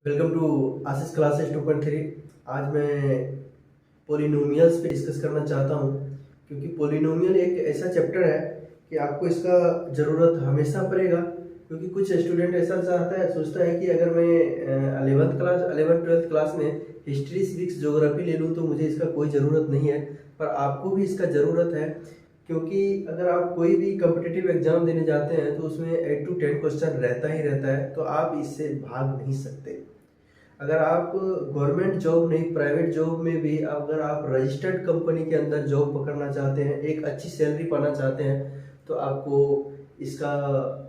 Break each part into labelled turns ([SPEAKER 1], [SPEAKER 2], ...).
[SPEAKER 1] Welcome to Ashish classes 2.3। आज मैं polynomials पे डिस्कस करना चाहता हूँ, क्योंकि पोलिनोमियल एक ऐसा चैप्टर है कि आपको इसका ज़रूरत हमेशा पड़ेगा। क्योंकि कुछ स्टूडेंट ऐसा सोचता है कि अगर मैं 11th 12th क्लास में हिस्ट्री सिविक्स ज्योग्राफी ले लूँ तो मुझे इसका कोई ज़रूरत नहीं है, पर आपको भी इसका ज़रूरत है। क्योंकि अगर आप कोई भी कॉम्पिटिटिव एग्जाम देने जाते हैं तो उसमें 8 to 10 क्वेश्चन रहता ही रहता है, तो आप इससे भाग नहीं सकते। अगर आप गवर्नमेंट जॉब नहीं, प्राइवेट जॉब में भी अगर आप रजिस्टर्ड कंपनी के अंदर जॉब पकड़ना चाहते हैं, एक अच्छी सैलरी पाना चाहते हैं, तो आपको इसका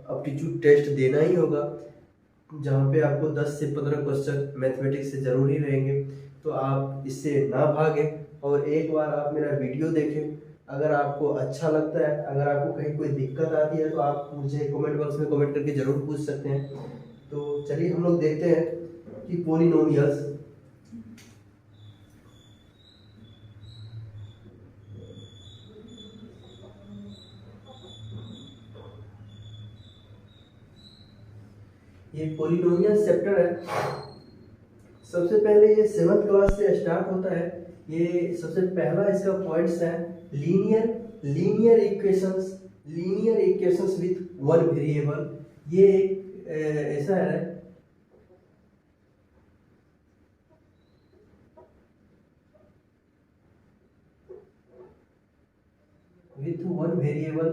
[SPEAKER 1] एप्टीट्यूड टेस्ट देना ही होगा, जहाँ पे आपको 10 से 15 क्वेश्चन मैथमेटिक्स से ज़रूरी रहेंगे। तो आप इससे ना भागें और एक बार आप मेरा वीडियो देखें। अगर आपको अच्छा लगता है, अगर आपको कहीं कोई दिक्कत आती है, तो आप मुझे कमेंट बॉक्स में कमेंट करके ज़रूर पूछ सकते हैं। तो चलिए हम लोग देखते हैं कि पोलिनोमियल्स ये पोलिनोमियल चैप्टर है। सबसे पहले ये 7th क्लास से स्टार्ट होता है। ये सबसे पहला इसका पॉइंट्स है linear equations with one variable. ये एक ऐसा है विथ वन वेरिएबल।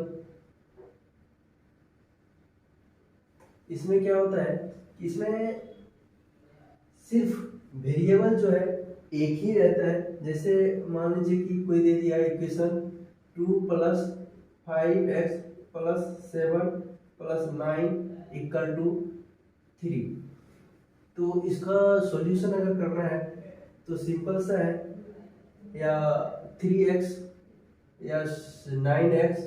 [SPEAKER 1] इसमें क्या होता है कि इसमें सिर्फ वेरिएबल जो है एक ही रहता है। जैसे मान लीजिए कि कोई दे दिया इक्वेशन 2 + 5x + 7 + 9 = 3। तो इसका सॉल्यूशन अगर करना है तो सिंपल सा है, या 3x या 9x,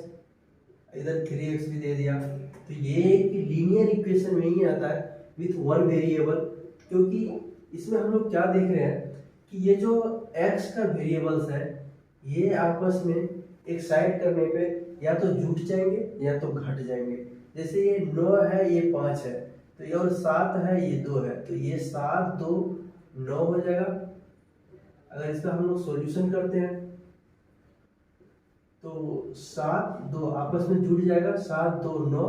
[SPEAKER 1] इधर 3x भी दे दिया, तो ये एक लीनियर इक्वेशन में ही आता है विथ वन वेरिएबल। क्योंकि इसमें हम लोग क्या देख रहे हैं कि ये जो x का वेरिएबल्स है, ये आपस में एक साइड करने पे या तो जुट जाएंगे या तो घट जाएंगे। जैसे ये 9 है, ये 5 है, तो ये और 7 है, ये 2 है, तो ये 7 2 9 हो जाएगा। अगर इसका हम लोग सॉल्यूशन करते हैं तो 7 2 आपस में जुड़ जाएगा, 7 2 9,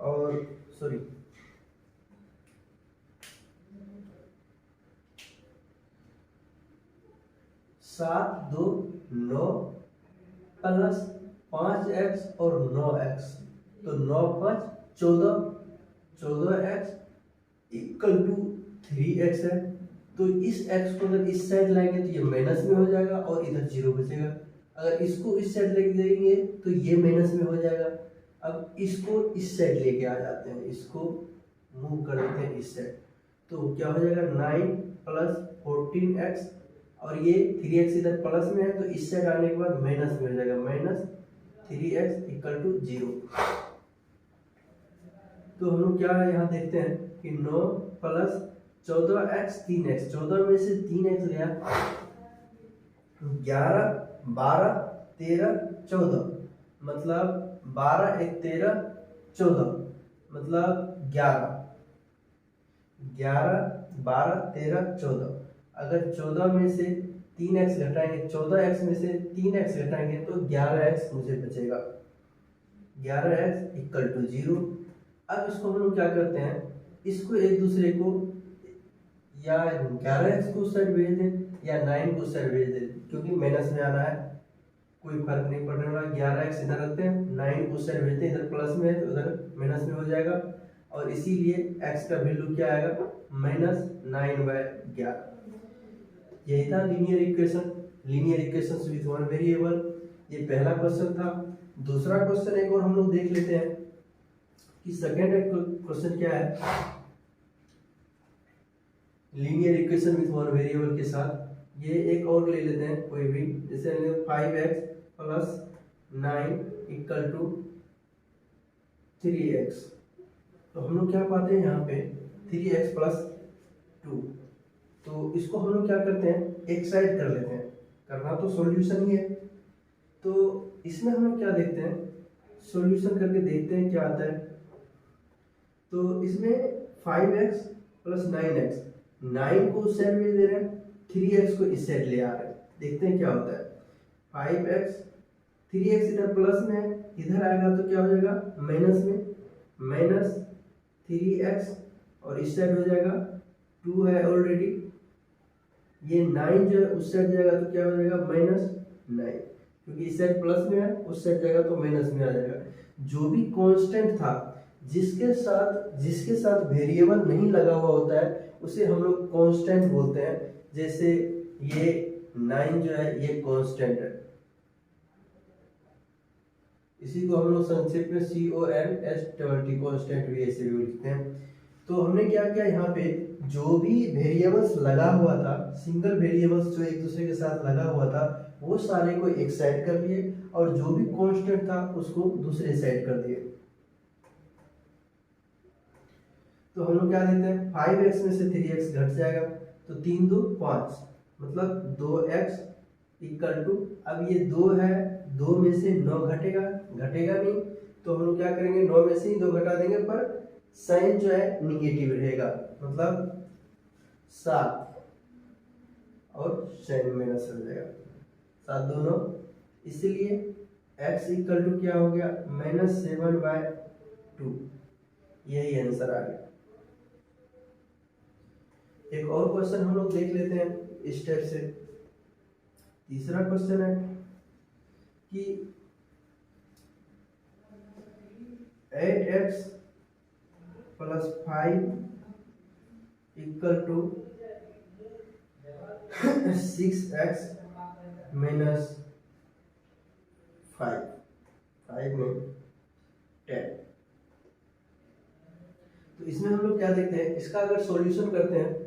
[SPEAKER 1] और सॉरी 7 2 9 प्लस 5x और 9x, तो 9 5 14, 14x = 3x है। तो इस x को अगर इस साइड लाएंगे तो ये माइनस में हो जाएगा और इधर 0 बचेगा। अगर इसको इस साइड लेके जाएंगे तो ये माइनस में हो जाएगा। अब इसको इस साइड लेके आ जाते हैं, इसको मूव कर देते हैं इस साइड, तो क्या हो जाएगा 9 + 14x, और ये 3x इधर प्लस में है, तो इस साइड आने के बाद माइनस में हो जाएगा, -3x = 0। तो हम लोग क्या यहाँ देखते हैं कि 9 + 14x 3x, 14 में से 3x गया, 11 12 13 14, मतलब 12 1 13 14, मतलब 11 11 12 13 14। अगर 14 में से 3x घटाएंगे, 14x में से 3x घटाएंगे तो 11x मुझे बचेगा, 11x = 0। अब इसको हम लोग क्या करते हैं, इसको एक दूसरे को या 11x को उस साइड भेज दें या 9 को उस साइड भेज दें, क्योंकि माइनस में आना है, कोई फर्क नहीं पड़ने वाला। 11x इधर रखते हैं, 9 को उस साइड भेजते हैं, इधर प्लस में है तो उधर माइनस में हो जाएगा, और इसीलिए x का वैल्यू क्या आएगा, -9/11। यही था linear equation with one variable. ये पहला क्वेश्चन था। दूसरा क्वेश्चन एक और हम लोग देख लेते हैं कि सेकंड क्वेश्चन क्या है। Linear equation with one variable के साथ ये एक और ले लेते हैं कोई भी, जैसे 5x + 9 = 3x। तो हम लोग क्या पाते हैं यहाँ पे 3x + 2, तो इसको हम लोग क्या करते हैं, एक साइड कर लेते हैं, करना तो सॉल्यूशन ही है। तो इसमें हम लोग क्या देखते हैं, सॉल्यूशन करके देखते हैं क्या आता है। तो इसमें 5x + 9x, 9 को उस साइड भेज दे रहे हैं, 3x को इस साइड ले आ रहे हैं। देखते हैं क्या होता है। 5x, 3x इधर प्लस में है, इधर आएगा तो क्या हो जाएगा माइनस में, माइनस 3x और इस साइड हो जाएगा 2 है ऑलरेडी, ये 9 जो है उस साइड जाएगा तो क्या हो जाएगा -9, क्योंकि इस साइड प्लस में है, उस साइड जाएगा तो माइनस में आ जाएगा। जो भी कांस्टेंट था जिसके साथ वेरिएबल नहीं लगा हुआ होता है उसे हम लोग कांस्टेंट बोलते हैं। जैसे ये 9 जो है ये कांस्टेंट है, इसी को हम लोग संक्षेप में CONST कांस्टेंट भी ऐसे भी लिखते हैं। तो हमने क्या किया, यहाँ पे जो भी वेरिएबल्स लगा हुआ था, सिंगल वेरिएबल्स जो एक दूसरे के साथ लगा हुआ था, वो सारे को एक साइड कर लिए और जो भी कांस्टेंट था उसको दूसरे साइड कर दिए। तो हम लोग क्या देते हैं, 5x में से 3x घट जाएगा तो 3 2 5, मतलब 2x इक्वल टू, अब ये 2 है, 2 में से 9 घटेगा नहीं, तो हम लोग क्या करेंगे 9 में से ही 2 घटा देंगे, पर साइन जो है निगेटिव रहेगा, मतलब 7 और साइन माइनस हो जाएगा, 7 दोनों, इसलिए x इक्वल टू क्या हो गया -7/2, यही आंसर आ गया। एक और क्वेश्चन हम लोग देख लेते हैं इस टाइप से। तीसरा क्वेश्चन है कि 8x + 5 इक्वल टू 6x - 5 में 10। तो इसमें हम लोग क्या देखते हैं, इसका अगर सॉल्यूशन करते हैं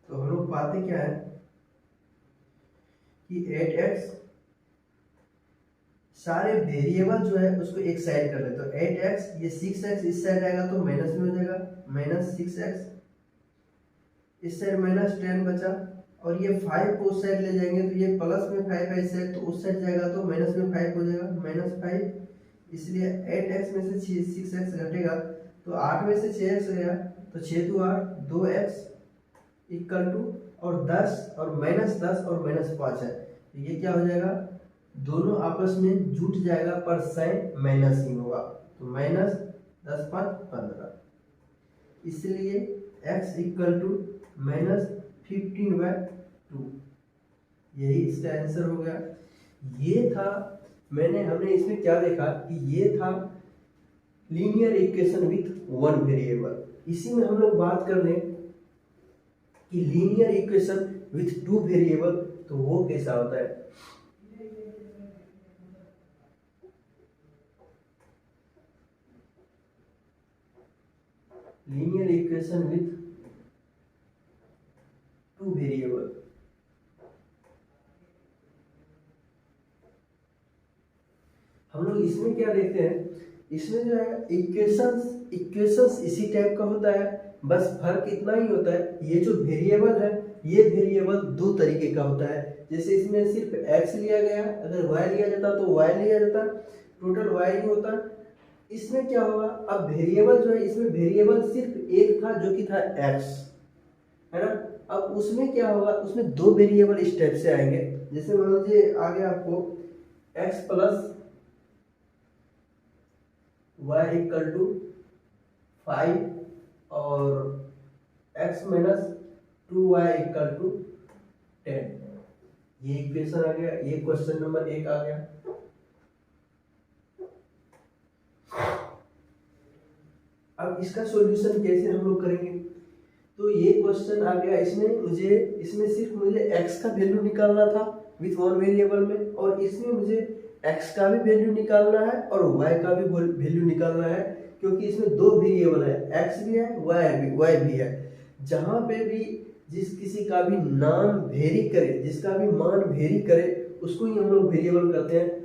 [SPEAKER 1] तो हम लोग पाते क्या है कि 8x, सारे वेरिएबल जो है उसको एक साइड कर ले, तो 8x, ये 6x इस साइड आएगा तो माइनस में हो जाएगा, -6x, इस साइड -10 बचा, और ये 5 को उस साइड ले जाएंगे तो ये प्लस में 5 है इस साइड, तो उस साइड जाएगा तो माइनस में 5 हो जाएगा, -5, इसलिए 8x में से 6x घटेगा तो 8 में से 6x गया तो 6 2 8, 2x इक्वल टू, और 10 और -10 और -5 है, तो ये क्या हो जाएगा, दोनों आपस में जुट जाएगा पर साइन माइनस ही होगा, तो -10 5 15, इसलिए x इक्वल टू -15/2, यही इसका आंसर हो गया। ये था, हमने इसमें क्या देखा कि ये था linear equation with one variable. इसी में हम लोग बात कर रहे हैं कि linear equation with two variable, तो वो कैसा होता है। Linear equation with two variable, हम लोग इसमें क्या देखते हैं, इसमें जो है इक्वेशंस इसी टाइप का होता है, बस फर्क इतना ही होता है, ये जो वेरिएबल है ये वेरिएबल दो तरीके का होता है। जैसे इसमें सिर्फ x लिया गया, अगर y लिया जाता तो y लिया जाता, टोटल y ही होता। इसमें क्या होगा, अब वेरिएबल जो है, इसमें वेरिएबल सिर्फ एक था जो कि था x, है ना। अब उसमें क्या होगा, उसमें दो वेरिएबल इस टाइप से आएंगे। जैसे मान लीजिए आ गया आपको x + y = 5 और x - 2y = 10, ये इक्वेशन आ गया, ये क्वेश्चन नंबर 1 आ गया। अब इसका सॉल्यूशन कैसे हम लोग करेंगे, तो ये क्वेश्चन आ गया, इसमें सिर्फ मुझे x का वैल्यू निकालना था विथ वन वेरिएबल में, और इसमें मुझे x का भी वैल्यू निकालना है और y का भी वैल्यू निकालना है, क्योंकि इसमें दो वेरिएबल है, x भी है y भी है। जहां पे भी जिस किसी का भी नाम वेरी करे, जिसका भी मान वेरी करे, उसको ही हम लोग वेरिएबल कहते हैं।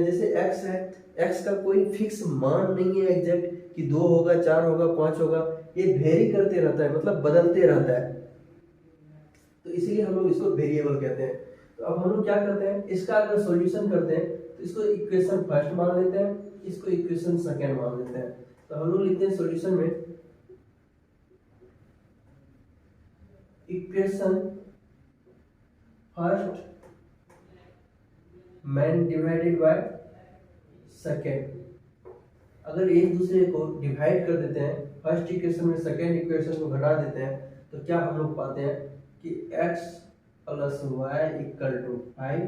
[SPEAKER 1] जैसे x है, x का कोई फिक्स मान नहीं है एग्जैक्ट कि 2 होगा, 4 होगा, 5 होगा, ये वेरी करते रहता है, मतलब बदलते रहता है, तो इसीलिए हम लोग इसको वेरिएबल कहते हैं। तो अब हम लोग क्या करते हैं, इसका अगर सॉल्यूशन करते हैं तो इसको इक्वेशन फर्स्ट मान लेते हैं, इसको इक्वेशन सेकंड मान लेते हैं। तो हम लोग लिखते हैं सॉल्यूशन में equation first man divided by second. अगर एक दूसरे को डिवाइड कर देते हैं, फर्स्ट इक्वेशन में सेकेंड इक्वेशन को घटा देते हैं, तो क्या हम लोग पाते हैं कि x plus Y equal to 5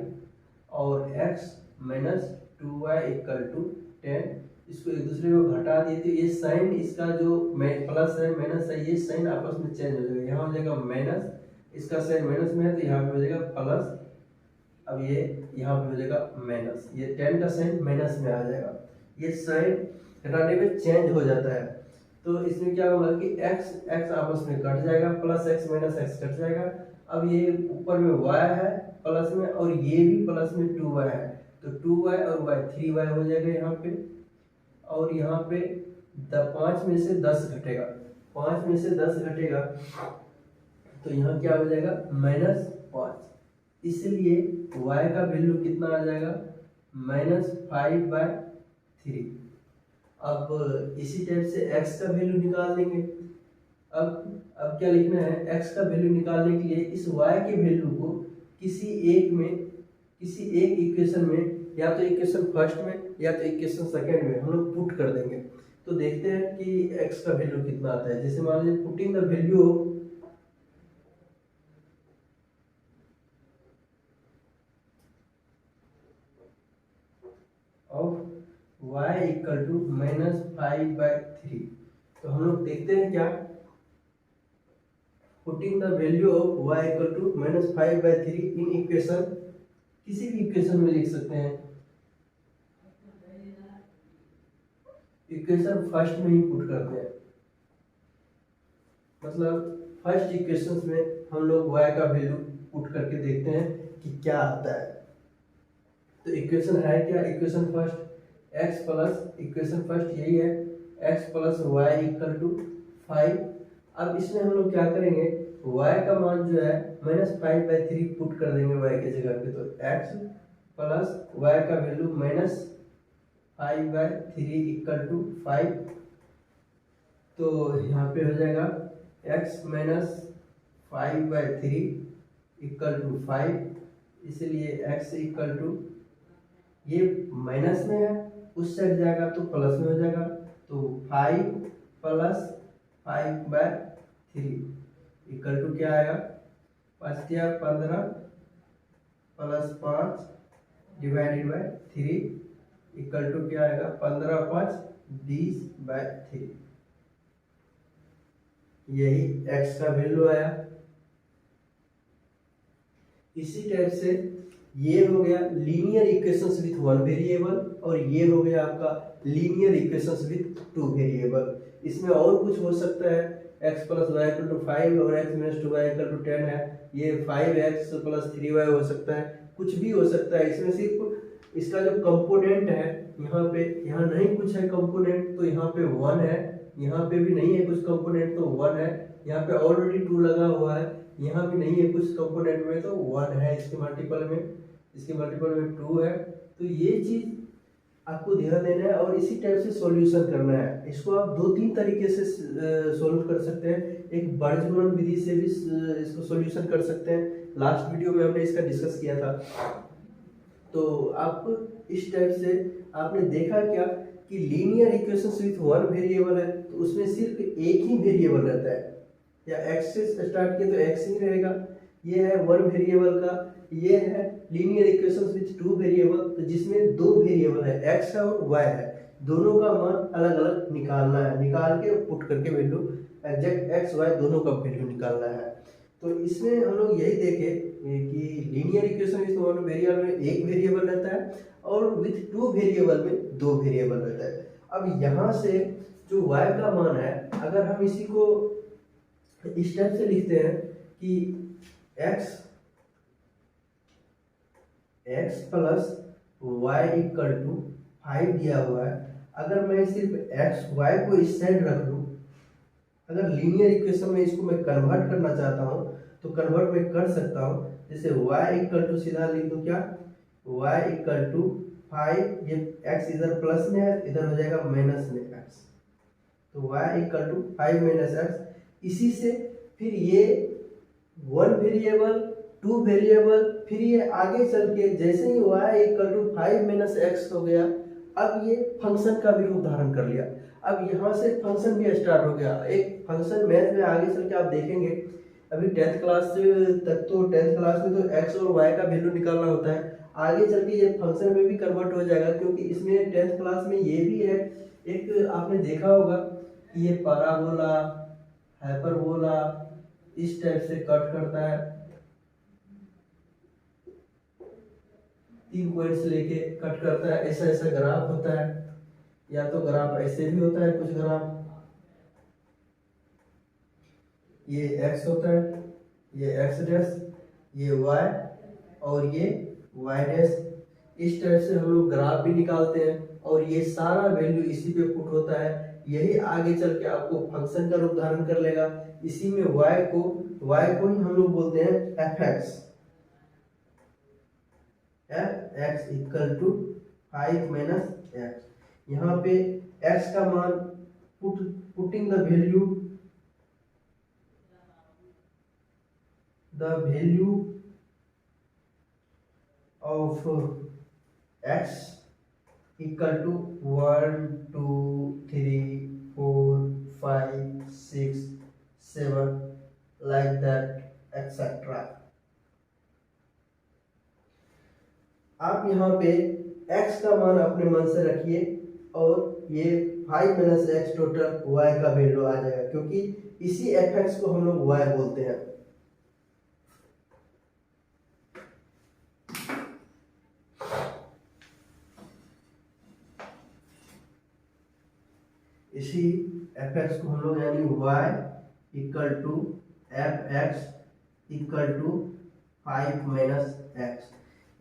[SPEAKER 1] और x minus 2y equal to 10। इसको एक दूसरे को घटा दिए तो ये साइन, इसका जो प्लस है माइनस है, ये साइन आपस में चेंज हो जाएगा। यहाँ हो जाएगा माइनस, इसका साइन माइनस में है तो यहाँ पे हो जाएगा प्लस। अब ये यहाँ पे हो जाएगा माइनस, ये 10 का साइन माइनस में आ जाएगा। ये साइन घटाने पे चेंज हो जाता है। तो इसमें क्या होगा कि x आपस में कट जाएगा, plus x minus x cut जाएगा। अब ये ऊपर में y है प्लस में, और ये भी प्लस में 2y है, तो 2y और y 3y हो जाएगा यहाँ पे। और यहाँ पे 5 में से 10 घटेगा, 5 में से 10 घटेगा तो यहाँ क्या हो जाएगा -5। इसलिए y का वैल्यू कितना आ जाएगा -5/3। अब इसी टाइप से x का वैल्यू निकाल लेंगे। अब क्या लिखना है, x का वैल्यू निकालने के लिए इस y के वैल्यू को किसी एक इक्वेशन में, या तो इक्वेशन फर्स्ट में या तो इक्वेशन सेकंड में हम लोग पुट कर देंगे। तो देखते हैं कि x का वैल्यू कितना आता है। जैसे मान लीजिए putting the value of y equal to -5/3। तो हम लोग देखते हैं क्या, putting the value of y equal to -5/3 in equation, किसी भी इक्वेशन में लिख सकते हैं। इक्वेशन फर्स्ट में ही पुट करते हैं, मतलब फर्स्ट इक्वेशन में हम लोग y का वैल्यू पुट करके देखते हैं कि क्या आता है। तो इक्वेशन है क्या, equation first x plus, equation first यही है x plus Y equal to 5। अब इसमें हम लोग क्या करेंगे, y का मान जो है -5/3 पुट कर देंगे y के जगह पे। तो x प्लस y का वैल्यू -5/3 इक्वल टू 5। तो यहाँ पे हो जाएगा x -5/3 इक्वल टू 5। इसलिए x इक्वल टू, ये माइनस में है उस साइड जाएगा तो प्लस में हो जाएगा। तो 5 प्लस 5/3 इक्वल टू क्या आएगा, 5×15 plus 5 divided by 3 equal to क्या आएगा, 15×5 20/3। यही x का वैल्यू आया। इसी टाइप से ये हो गया लीनियर इक्वेशंस विथ 1 वेरिएबल, और ये हो गया आपका लीनियर इक्वेशंस विथ 2 वेरिएबल। इसमें और कुछ हो सकता है, x plus Y equal to 5 और x minus 2y equal to 10 है, ये 5x प्लस 3y हो सकता है, कुछ भी हो सकता है। इसमें सिर्फ इसका जो कंपोनेंट है यहाँ पे, यहाँ नहीं कुछ है कंपोनेंट तो यहाँ पे 1 है, यहाँ पे भी नहीं है कुछ कंपोनेंट तो 1 है, यहाँ पे ऑलरेडी 2 लगा हुआ है, यहाँ भी नहीं है कुछ कंपोनेंट में तो 1 है, इसके मल्टीपल में 2 है। तो ये चीज आपको ध्यान देना है और इसी टाइप से सॉल्यूशन करना है। इसको आप 2-3 तरीके से सॉल्व कर सकते हैं। एक बीजगणित विधि से भी इसको सॉल्यूशन कर सकते हैं, लास्ट वीडियो में हमने इसका डिस्कस किया था। तो आप इस टाइप से आपने देखा क्या कि लीनियर इक्वेशंस विथ 1 वेरिएबल है तो उसमें सिर्फ एक ही वेरिएबल रहता है, या x से स्टार्ट किया तो x ही रहेगा। ये है 1 वेरिएबल का, ये है लीनियर इक्वेशंस विथ 2 वेरिएबल, तो जिसमें 2 वेरिएबल है x है और y है, दोनों का मान अलग अलग निकालना है, निकाल के पुट करके वैल्यू एग्जैक्ट x y दोनों का वैल्यू निकालना है। तो इसमें हम लोग यही देखे कि लीनियर इक्वेशन विथ 1 वेरिएबल में एक वेरिएबल रहता है और विथ 2 वेरिएबल में 2 वेरिएबल रहता है। अब यहाँ से जो y का मान है, अगर हम इसी को इस टाइप से लिखते हैं कि x plus Y equal to 5 दिया हुआ है। अगर मैं सिर्फ x y को इस साइड रख लूँ, अगर लीनियर इक्वेशन में इसको मैं कन्वर्ट करना चाहता हूँ तो कन्वर्ट मैं कर सकता हूँ। जैसे y इक्वल टू सीधा लिख दूँ क्या, y इक्वल टू 5, ये x इधर प्लस में है, इधर हो जाएगा माइनस में x, तो y equal to 5 minus x। इसी से फिर ये वन वेरिएबल, टू वेरिएबल, फिर ये आगे चल के जैसे ही y इक्वल टू 5 - x हो गया, अब ये फंक्शन का भी रूप धारण कर लिया। अब यहाँ से फंक्शन भी स्टार्ट हो गया। एक फंक्शन मैथ में आगे चल के आप देखेंगे, अभी 10th क्लास तक तो 10th क्लास में तो x और y का वैल्यू निकालना होता है। आगे चल के ये फंक्शन में भी कन्वर्ट हो जाएगा, क्योंकि इसमें 10th क्लास में ये भी है, एक आपने देखा होगा कि ये पैराबोला, हाइपरबोला इस टाइप से कट करता है, 3 पॉइंट्स लेके कट करता है, ऐसा ऐसा ग्राफ होता है। या तो ग्राफ ऐसे भी होता है, कुछ ग्राफ ये x होता है, ये x डैश, ये y और ये y डैश। इस टाइप से हम लोग ग्राफ भी निकालते हैं और ये सारा वैल्यू इसी पे पुट होता है। यही आगे चल के आपको फंक्शन का रूप धारण कर लेगा। इसी में y को ही हम लोग बोलते हैं fx, fx equal to 5 - x। यहाँ पे x का मान putting the value of x equal to 1 2 3 4 5 6 7 like that etc। आप यहाँ पे x का मान अपने मन से रखिए और ये 5 - x टोटल y का वैल्यू आ जाएगा, क्योंकि इसी fx को हम लोग y बोलते हैं। इसी fx को हम लोग यानी y equal to fx equal to 5 - x।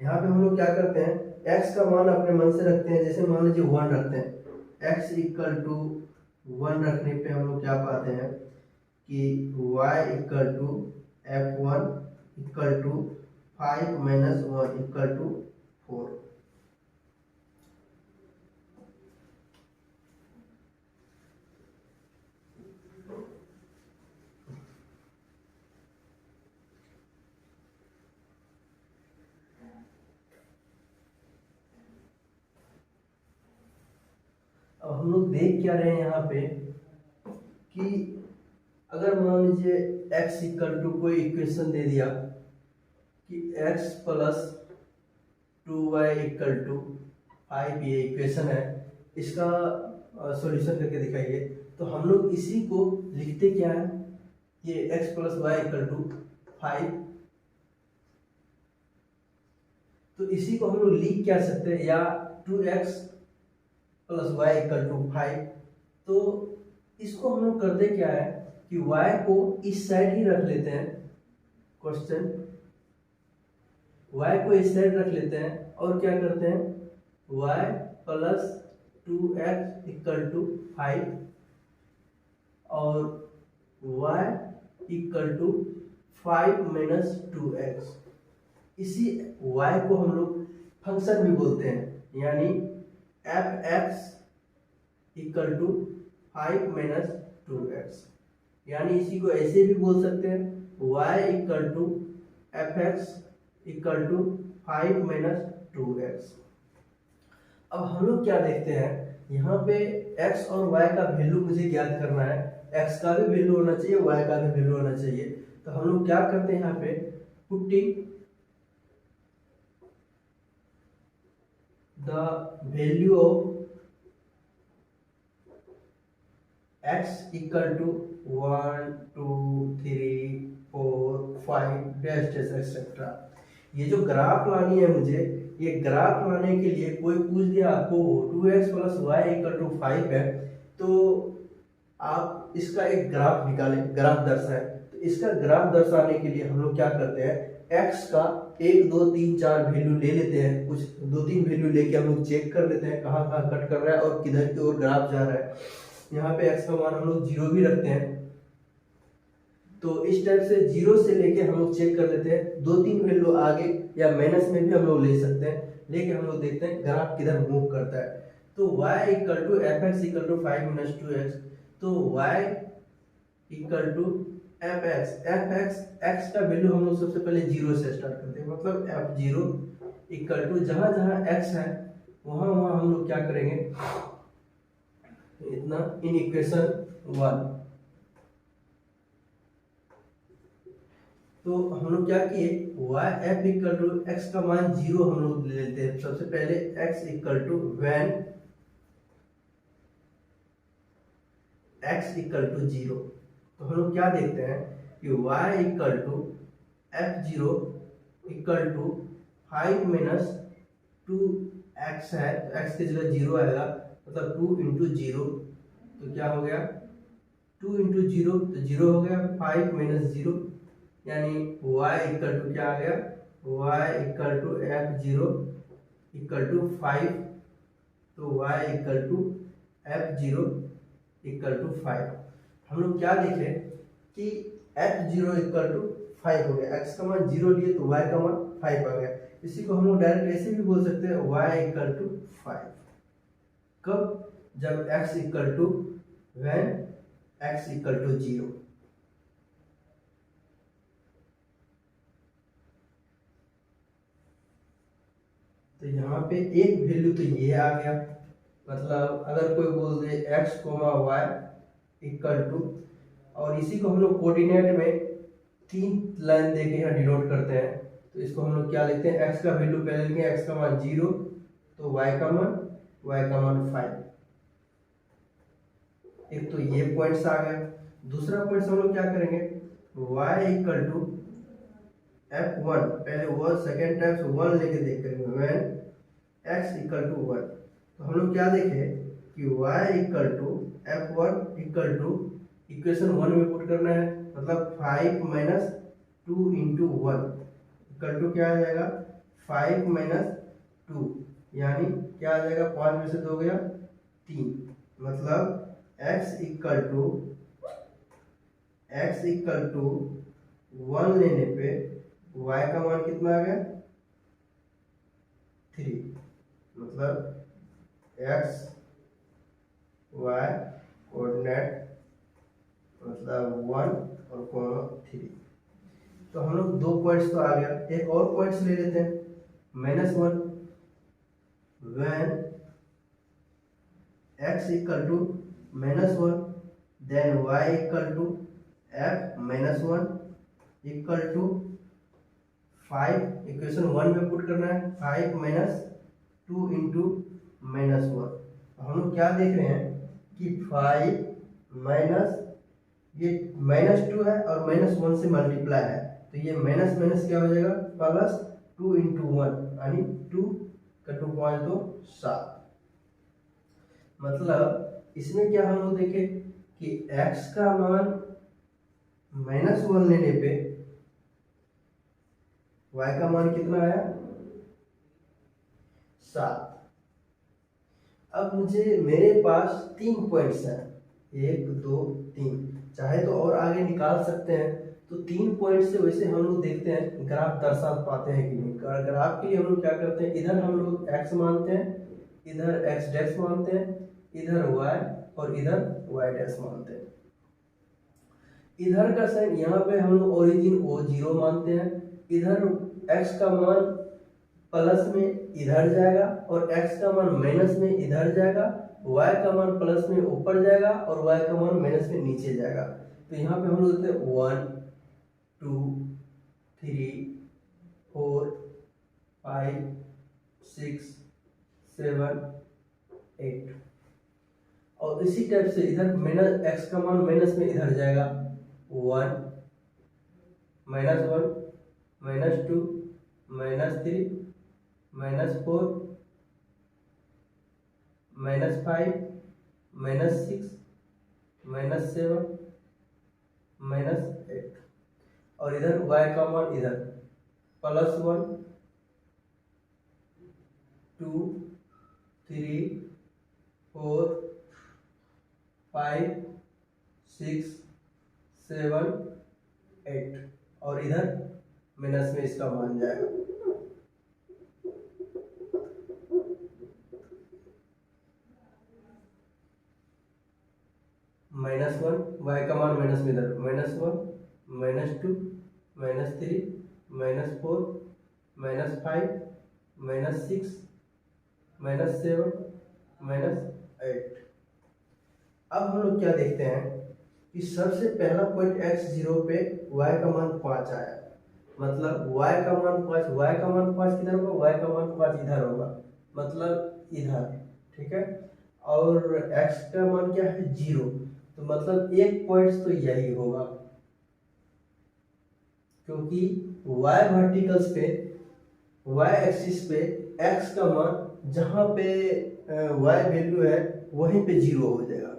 [SPEAKER 1] यहाँ पे हम लोग क्या करते हैं, x का मान अपने मन से रखते हैं। जैसे मान लीजिए 1 रखते हैं, x इक्वल टू 1 रखने पे हम लोग क्या पाते हैं कि y equal to f1 equal to 5 - 1 equal to 4। अब हम लोग देख क्या रहे हैं यहाँ पे कि अगर मान लीजिए x इक्वल टू कोई इक्वेशन दे दिया कि x plus 2y equal to 5, ये इक्वेशन है, इसका सॉल्यूशन करके दिखाइए। तो हम लोग इसी को लिखते क्या है, ये x plus Y equal to 5, तो इसी को हम लोग लिख क्या सकते हैं, या 2x plus Y equal to 5। तो इसको हम लोग करते क्या है कि y को इस साइड ही रख लेते हैं, क्वेश्चन y को इस साइड रख लेते हैं और क्या करते हैं, y plus 2x equal to 5 और y इक्वल टू 5 - 2x। इसी y को हम लोग फंक्शन भी बोलते हैं, यानी fx इक्वल टू 5 - 2x। यानी इसी को ऐसे भी बोल सकते हैं, y equal to fx equal to 5 - 2x। अब हम लोग क्या देखते हैं, यहाँ पे x और y का वैल्यू मुझे ज्ञात करना है। x का भी वैल्यू होना चाहिए, y का भी वैल्यू होना चाहिए। तो हम लोग क्या करते हैं, यहाँ पे putting the value of x equal to 1 2 3 4 5 dash dash etcetera. ये जो ग्राफ लानी है मुझे, ये ग्राफ लाने के लिए कोई पूछ दिया आपको 2x plus Y equal to 5 है, तो आप इसका एक ग्राफ निकालें, ग्राफ दर्शाएं। तो इसका ग्राफ दर्शाने के लिए हम लोग क्या करते हैं, x का 1 2 3 4 वैल्यू ले लेते हैं, कुछ 2-3 वैल्यू लेके हम लोग चेक कर लेते हैं कहाँ कहाँ कट कर रहा है और किधर की ओर ग्राफ जा रहा है। यहाँ पे x का मान हम लोग 0 भी रखते हैं। तो इस टाइप से 0 से लेके हम लोग चेक कर लेते हैं, 2-3 वैल्यू आगे या माइनस में भी हम लोग ले सकते हैं, लेके हम लोग देखते हैं ग्राफ किधर मूव करता है। तो y equal to F X equal to 5 - 2x। तो y इक्वल टू एक्स का वैल्यू हम लोग सबसे पहले जीरो से स्टार्ट करते हैं, मतलब एफ जीरो इक्वल टू जहां जहां एक्स है वहां वहां हम लोग क्या करेंगे, इतना इन इक्वेशन वन। तो हम लोग क्या किए, Y F equal to X का मान जीरो हम लोग ले लेते हैं सबसे पहले, X equal to when X equal to zero. तो हम लोग क्या देखते हैं कि y equal to F zero equal to 5 minus 2x है, तो x की जगह जीरो आएगा, मतलब 2 इंटू जीरो, तो क्या हो गया 2 इंटू जीरो, तो जीरो हो गया, 5 माइनस जीरो, यानी y इक्वल टू क्या आ गया, y equal to F zero equal to 5, तो y equal to F zero equal to 5। हम लोग क्या देखे कि एफ जीरो इक्वल टू 5 हो गया, x का मान जीरो लिए तो y का मान 5 आ गया। इसी को हम लोग डायरेक्ट ऐसे भी बोल सकते हैं y इक्वल टू 5। कब, जब x equal to when x equal to zero. तो यहाँ पे एक वैल्यू तो ये आ गया, मतलब अगर कोई बोल दे x comma Y equal to, और इसी को हम लोग कोऑर्डिनेट में 3 लाइन देके यहाँ डिनोट करते हैं, तो इसको हम लोग क्या लिखते हैं, x का वैल्यू पहले लिखेंगे, x का मान जीरो, तो y का मान 5। एक तो ये पॉइंट्स आ गया। दूसरा पॉइंट हम लोग क्या करेंगे, y इक्वल टू f1, पहले वन सेकेंड टाइम्स वन लेके देख करेंगे, व्हेन x इक्वल टू 1। तो हम लोग क्या देखे कि y equal to f1 equal to equation one में पुट करना है, मतलब 5 minus 2 into one equal to क्या आ जाएगा, 5 माइनस 2, यानी क्या आ जाएगा, 5 में से 2 गया 3, मतलब x इक्वल टू 1 लेने पे y का मान कितना आ गया 3, मतलब x y कोऑर्डिनेट मतलब 1 और कोमा 3। तो हम लोग 2 पॉइंट्स तो आ गया, एक और पॉइंट्स ले लेते हैं, -1 when x equal to -1, then y equal to f -1 equal to 5, equation one में पुट करना है, 5 माइनस 2 इंटू -1। हम लोग क्या देख रहे हैं कि 5 माइनस ये -2 है और -1 से मल्टीप्लाई है, तो ये माइनस माइनस क्या हो जाएगा, प्लस 2 इंटू वन, यानी 2 का 2 पॉइंट तो 7। मतलब इसमें क्या हम लोग देखे कि x का मान -1 लेने पे y का मान कितना आया 7। अब मेरे पास 3 पॉइंट्स हैं, 1 2 3, चाहे तो और आगे निकाल सकते हैं। तो 3 पॉइंट से वैसे हम लोग देखते हैं ग्राफ दर्शा पाते हैं कि नहीं। ग्राफ के लिए हम लोग क्या करते हैं, इधर हम लोग x मानते हैं, इधर x डैश मानते हैं, इधर y और इधर y डैश मानते हैं। इधर का साइन यहाँ पे हम लोग ओरिजिन O0 मानते हैं, इधर x का मान प्लस में इधर जाएगा और x का मान माइनस में इधर जाएगा, y का मान प्लस में ऊपर जाएगा और y का मान माइनस में नीचे जाएगा। तो यहाँ पे हम लोग देते हैं 1 2 3 4 5 6 7 8, और इसी टाइप से इधर माइनस x का मान माइनस में इधर जाएगा, 1 -1 -2 -3 -4 -5 -6 -7 -8, और इधर y का मान इधर +1 2 3 4 5 6 7 8, और इधर माइनस में इसका मान जाएगा। -1, y का मान माइनस में इधर -1 -2 -3 -4 -5 -6 -7 -8। अब हम लोग क्या देखते हैं कि सबसे पहला पॉइंट x0 पे y का मान 5 आया, मतलब y का मान 5, y का मान 5 किधर होगा, y का मान 5 इधर होगा, मतलब इधर, ठीक है। और x का मान क्या है 0, तो मतलब एक पॉइंट तो यही होगा, क्योंकि y वर्टिकल्स पे, y एक्सिस पे x का मान जहाँ पे y वैल्यू है वहीं पे 0 हो जाएगा,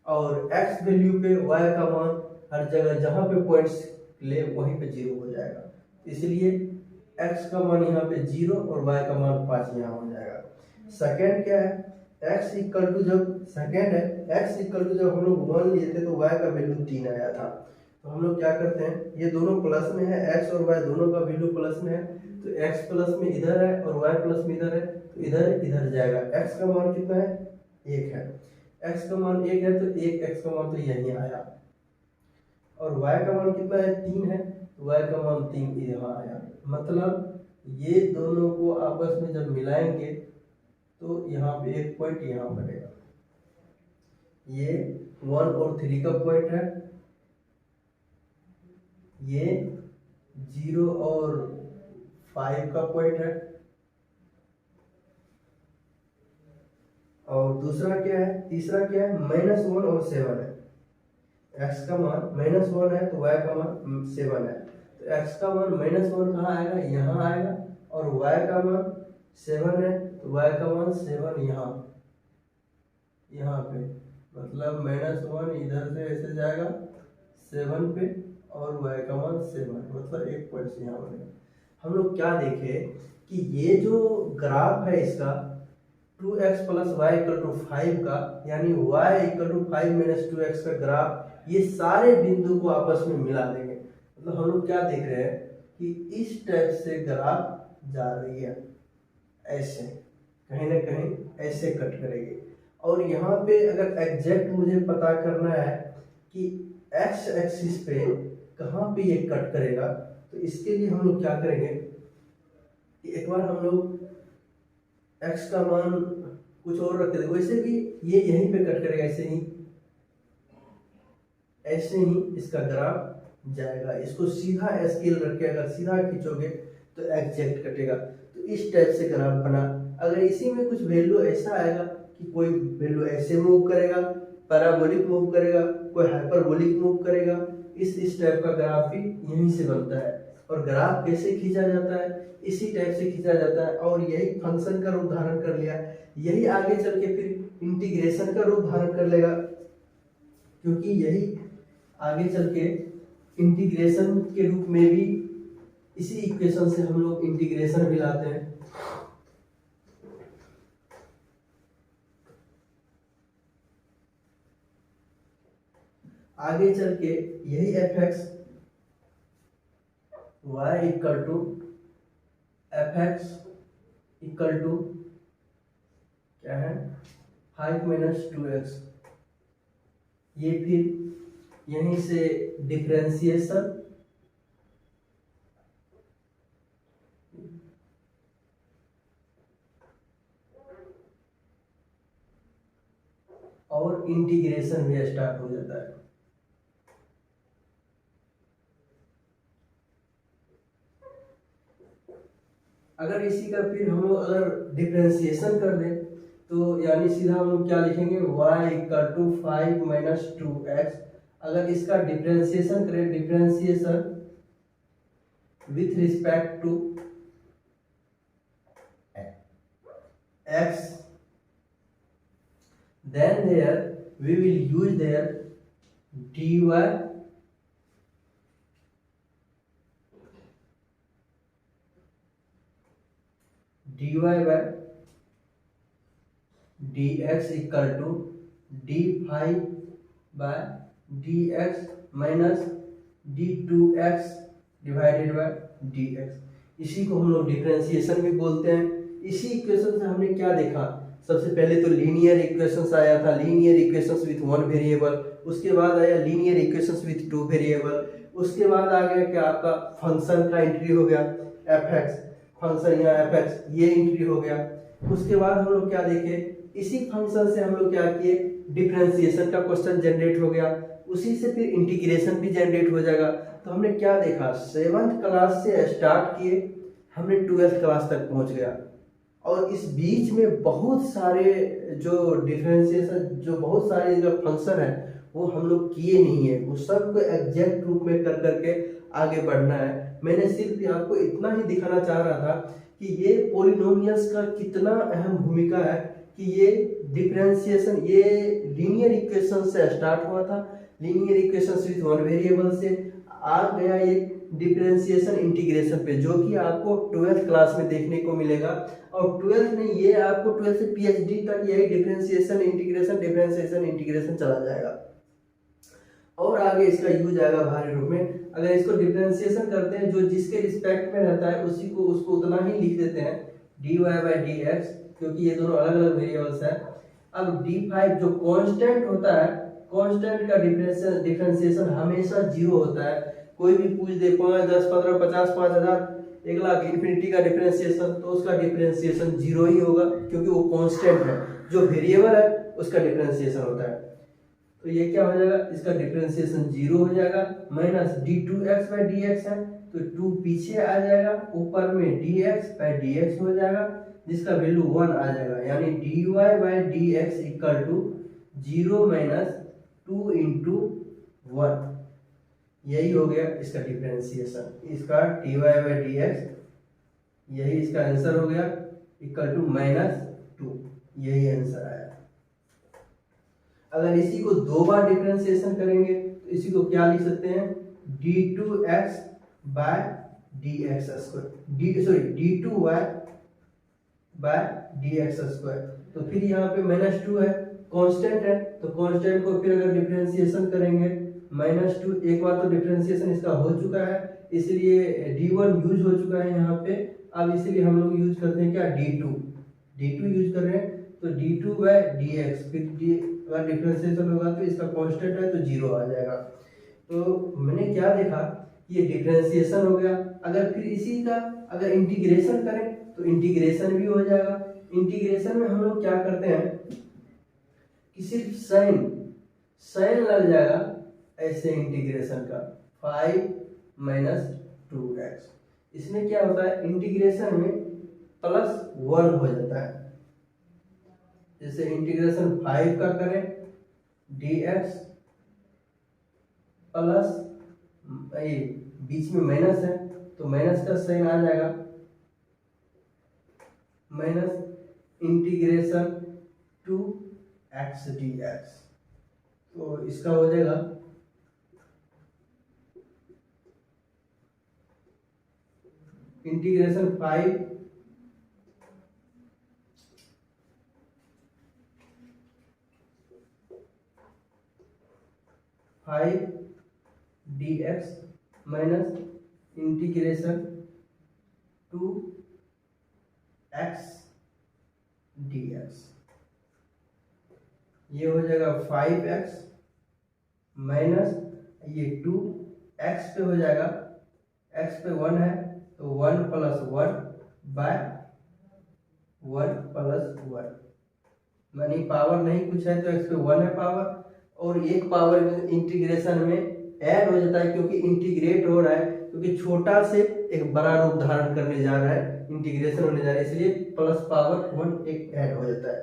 [SPEAKER 1] और x वैल्यू पे y का मान हर जगह जहाँ पे पॉइंट्स ले वहीं पे 0 हो जाएगा। इसलिए x का मान यहाँ पे 0 और y का मान 5 यहाँ हो जाएगा। सेकेंड क्या है, x इक्वल टू जब सेकेंड है, x इक्वल टू जब हम लोग 1 लिए थे तो y का वैल्यू 3 आया था। तो हम लोग क्या करते हैं, ये दोनों प्लस में है, x और y दोनों का वैल्यू प्लस में है, तो x प्लस में इधर है और y प्लस में इधर है, तो इधर इधर जाएगा। x का मान कितना है, 1 है, x का मान 1 है, तो 1 x का मान तो यही आया, और y का मान कितना है, 3 है, तो y का मान 3 यहाँ आया। मतलब ये दोनों को आपस में जब मिलाएंगे तो यहाँ पे एक पॉइंट यहाँ बनेगा, ये 1 और 3 का पॉइंट है, ये 0 और 5 का पॉइंट है, और दूसरा क्या है, तीसरा क्या है, -1 और 7 है। x का मान -1 है तो y का मान 7 है, तो x का मान -1 कहाँ आएगा, यहाँ आएगा, और y का मान 7 है तो y का मान 7 यहाँ पे, मतलब -1 इधर से ऐसे जाएगा 7 पे, और y का मान 7, मतलब एक पॉइंट यहाँ बनेगा। हम लोग क्या देखे कि ये जो ग्राफ है इसका 2x + y = 5 का, यानी y = 5 - 2x का ग्राफ, ये सारे बिंदु को आपस में मिला देंगे। मतलब हम लोग क्या देख रहे हैं कि इस टाइप से ग्राफ जा रही है, ऐसे कहीं ना कहीं ऐसे कट करेगी, और यहाँ पे अगर एग्जैक्ट मुझे पता करना है कि x एक्सिस पे कहाँ पे ये कट करेगा, तो इसके लिए हम लोग क्या करेंगे कि एक बार हम लोग x का मान कुछ और रख देंगे, वैसे भी ये यहीं पे कट करेगा, ऐसे ही इसका ग्राफ जाएगा। इसको सीधा स्केल रख के अगर सीधा खींचोगे तो एग्जैक्ट कटेगा। तो इस टाइप से ग्राफ बना। अगर इसी में कुछ वैल्यू ऐसा आएगा कि कोई वैल्यू ऐसे मूव करेगा, पैराबोलिक मूव करेगा, कोई हाइपरबोलिक मूव करेगा, इस टाइप का ग्राफ भी यहीं से बनता है। और ग्राफ कैसे खींचा जाता है, इसी टाइप से खींचा जाता है, और यही फंक्शन का रूप धारण कर लिया, यही आगे चल के फिर इंटीग्रेशन का रूप धारण कर लेगा, क्योंकि यही आगे चल के इंटीग्रेशन के रूप में भी इसी इक्वेशन से हम लोग इंटीग्रेशन भी लाते हैं। आगे चल के यही fx y = fx = क्या है 5 - 2x, ये फिर यहीं से डिफरेंशिएशन और इंटीग्रेशन भी स्टार्ट हो जाता है। अगर इसी का फिर हम लोग अगर डिफरेंशिएशन कर दें तो यानी सीधा हम लोग क्या लिखेंगे, y = 5 - 2x। अगर इसका डिफरेंशिएशन करें, differentiation with respect to x, then there we will use there dy by dx = d5 by dx minus d2x divided by dx। इसी को हम लोग डिफरेंशिएशन भी बोलते हैं। इसी इक्वेशन से हमने क्या देखा सबसे पहले तो लीनियर इक्वेशंस आया था, linear equations with one variable, उसके बाद आया linear equations with two variable, उसके बाद आ गया क्या आपका फंक्शन का एंट्री हो गया एफ एक्स, फंक्शन या एफ एक्स ये एंट्री हो गया। उसके बाद हम लोग क्या देखे, इसी फंक्शन से हम लोग क्या किए, डिफरेंशिएशन का क्वेश्चन जनरेट हो गया, उसी से फिर इंटीग्रेशन भी जनरेट हो जाएगा। तो हमने क्या देखा, 7th क्लास से स्टार्ट किए, हमने 12th क्लास तक पहुंच गया, और इस बीच में बहुत सारे जो डिफरेंशिएशन, जो बहुत सारे जो फंक्शन है वो हम लोग किए नहीं है, वो सब एग्जैक्ट रूप में कर करके आगे बढ़ना है। मैंने सिर्फ आपको इतना ही दिखाना चाह रहा था कि ये पॉलिनोमियल्स का कितना अहम भूमिका है, कि ये डिफरेंशिएशन, ये लीनियर इक्वेशन से स्टार्ट हुआ था, linear equation with one variable से आ गया ये डिफरेंशिएशन इंटीग्रेशन पे, जो कि आपको 12th क्लास में देखने को मिलेगा। और 12th में ये आपको 12th से पीएचडी तक यही डिफरेंशिएशन इंटीग्रेशन चला जाएगा, और आगे इसका यूज आएगा भारी रूप में। अगर इसको डिफरेंशिएशन करते हैं, जो जिसके रिस्पेक्ट में रहता है उसी को उसको उतना ही लिख देते हैं dy बाई डी एक्स, क्योंकि ये दोनों अलग अलग वेरिएबल्स है। अब d5 जो कांस्टेंट होता है, कांस्टेंट का डिफरेंशिएशन हमेशा जीरो होता है। कोई भी पूछ दे 5, 10, 15, 50, 5000, 1 लाख, इन्फिनिटी का डिफरेंशिएशन, तो उसका डिफरेंशिएशन जीरो ही होगा, क्योंकि वो कांस्टेंट है। जो वेरिएबल है उसका डिफरेंशिएशन होता है, तो ये क्या हो जाएगा, इसका डिफरेंशिएशन जीरो हो जाएगा। Minus d2x by D x है, तो 2 पीछे आ जाएगा, ऊपर में dx बाई डी एक्स हो जाएगा, जिसका वैल्यू 1 आ जाएगा, यानी dy by D X equal to 0 minus 2 into 1। यही हो गया इसका डिफरेंशिएशन, इसका dy बाई डी एक्स, यही इसका आंसर हो गया, इक्वल टू -2, यही आंसर आया। अगर इसी को 2 बार डिफरेंशिएशन करेंगे तो इसी को क्या लिख सकते हैं, d2x by dx square, d2y by dx square. तो फिर यहाँ पे -2 है, कांस्टेंट है, तो कांस्टेंट को फिर अगर डिफरेंशिएशन करेंगे -2, एक बार तो डिफरेंशिएशन इसका हो चुका है, इसलिए d1 यूज हो चुका है यहाँ पे। अब इसलिए हम लोग यूज करते हैं क्या, d2 यूज कर रहे हैं, तो d2 बाय dx, फिर अगर डिफरेंशिएशन होगा तो इसका कांस्टेंट है तो 0 आ जाएगा। तो मैंने क्या देखा, ये डिफरेंशिएशन हो गया। अगर फिर इसी का अगर इंटीग्रेशन करें तो इंटीग्रेशन भी हो जाएगा। इंटीग्रेशन में हम लोग क्या करते हैं कि सिर्फ साइन लग जाएगा ऐसे इंटीग्रेशन का, 5 माइनस 2x। इसमें क्या होता है, इंटीग्रेशन में +1 हो जाता है। जैसे इंटीग्रेशन 5 का करें, dx प्लस, ये बीच में माइनस है तो माइनस का साइन आ जाएगा, माइनस इंटीग्रेशन 2x dx, तो इसका हो जाएगा integration 5 dx minus integration 2x dx, ये हो जाएगा 5x माइनस ये 2x पे हो जाएगा, x पे 1 है तो 1 प्लस 1 बाय 1 प्लस 1, यानी पावर नहीं कुछ है तो x पे 1 है पावर, और एक पावर इंटीग्रेशन में ऐड हो जाता है, क्योंकि इंटीग्रेट हो रहा है, क्योंकि छोटा से एक बड़ा रूप धारण करने जा रहा है, इंटीग्रेशन होने जा रहा है, इसलिए प्लस पावर 1 एक ऐड हो जाता है।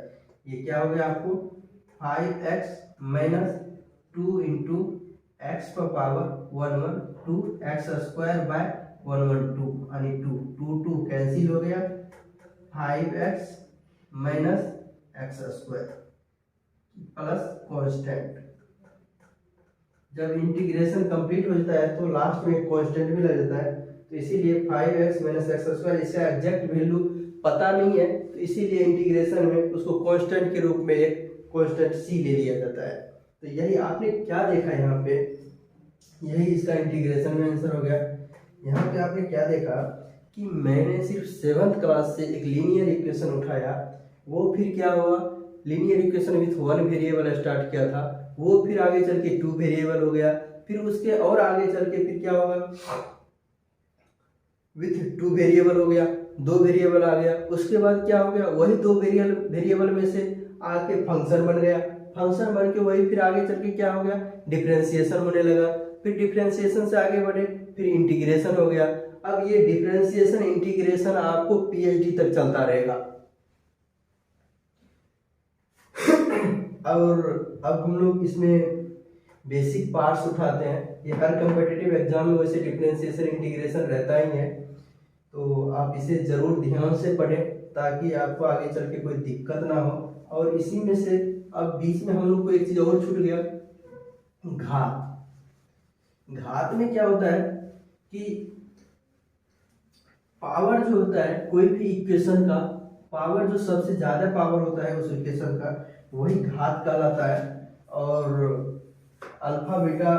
[SPEAKER 1] ये क्या हो गया आपको, 5x माइनस 2 इंटू एक्स पर पावर 1 1, 2x स्क्वायर बाय 1 1 2, यानी 2 कैंसिल हो गया, 5x minus x square plus constant. जब इंटीग्रेशन कंप्लीट हो जाता है तो लास्ट में कांस्टेंट भी लग जाता है, तो इसीलिए 5x माइनस एक्स स्क्वायर, इसका एग्जैक्ट वैल्यू पता नहीं है, तो इसीलिए इंटीग्रेशन में उसको कांस्टेंट के रूप में एक कांस्टेंट c ले लिया जाता है। तो यही आपने क्या देखा यहाँ पे, यही इसका इंटीग्रेशन में आंसर हो गया। यहाँ पे आपने क्या देखा कि मैंने सिर्फ 7th क्लास से एक लीनियर इक्वेशन उठाया, वो फिर क्या हुआ, linear equation with one variable start किया था, वो फिर आगे चल के टू वेरिएबल हो गया, फिर उसके और आगे चल के फिर क्या होगा, विथ टू वेरिएबल हो गया, दो वेरिएबल आ गया, उसके बाद क्या हो गया, वही दो वेरिएबल में से आके फंक्शन बन गया, फंक्शन बन के वही फिर आगे चल के क्या हो गया, डिफरेंशिएशन होने लगा, फिर डिफरेंशिएशन से आगे बढ़े, फिर इंटीग्रेशन हो गया। अब ये डिफरेंशिएशन इंटीग्रेशन आपको पीएचडी तक चलता रहेगा। और अब हम लोग इसमें बेसिक पार्ट्स उठाते हैं, ये हर कम्पिटिटिव एग्जाम में वैसे डिफरेंशिएशन इंटीग्रेशन रहता ही है, तो आप इसे जरूर ध्यान से पढ़ें ताकि आपको आगे चल के कोई दिक्कत ना हो। और इसी में से अब बीच में हम लोग को एक चीज और छूट गया, घात। घात में क्या होता है कि पावर जो होता है कोई भी इक्वेशन का, पावर जो सबसे ज्यादा पावर होता है उस इक्वेशन का, वही घात कहलाता है। और अल्फा बीटा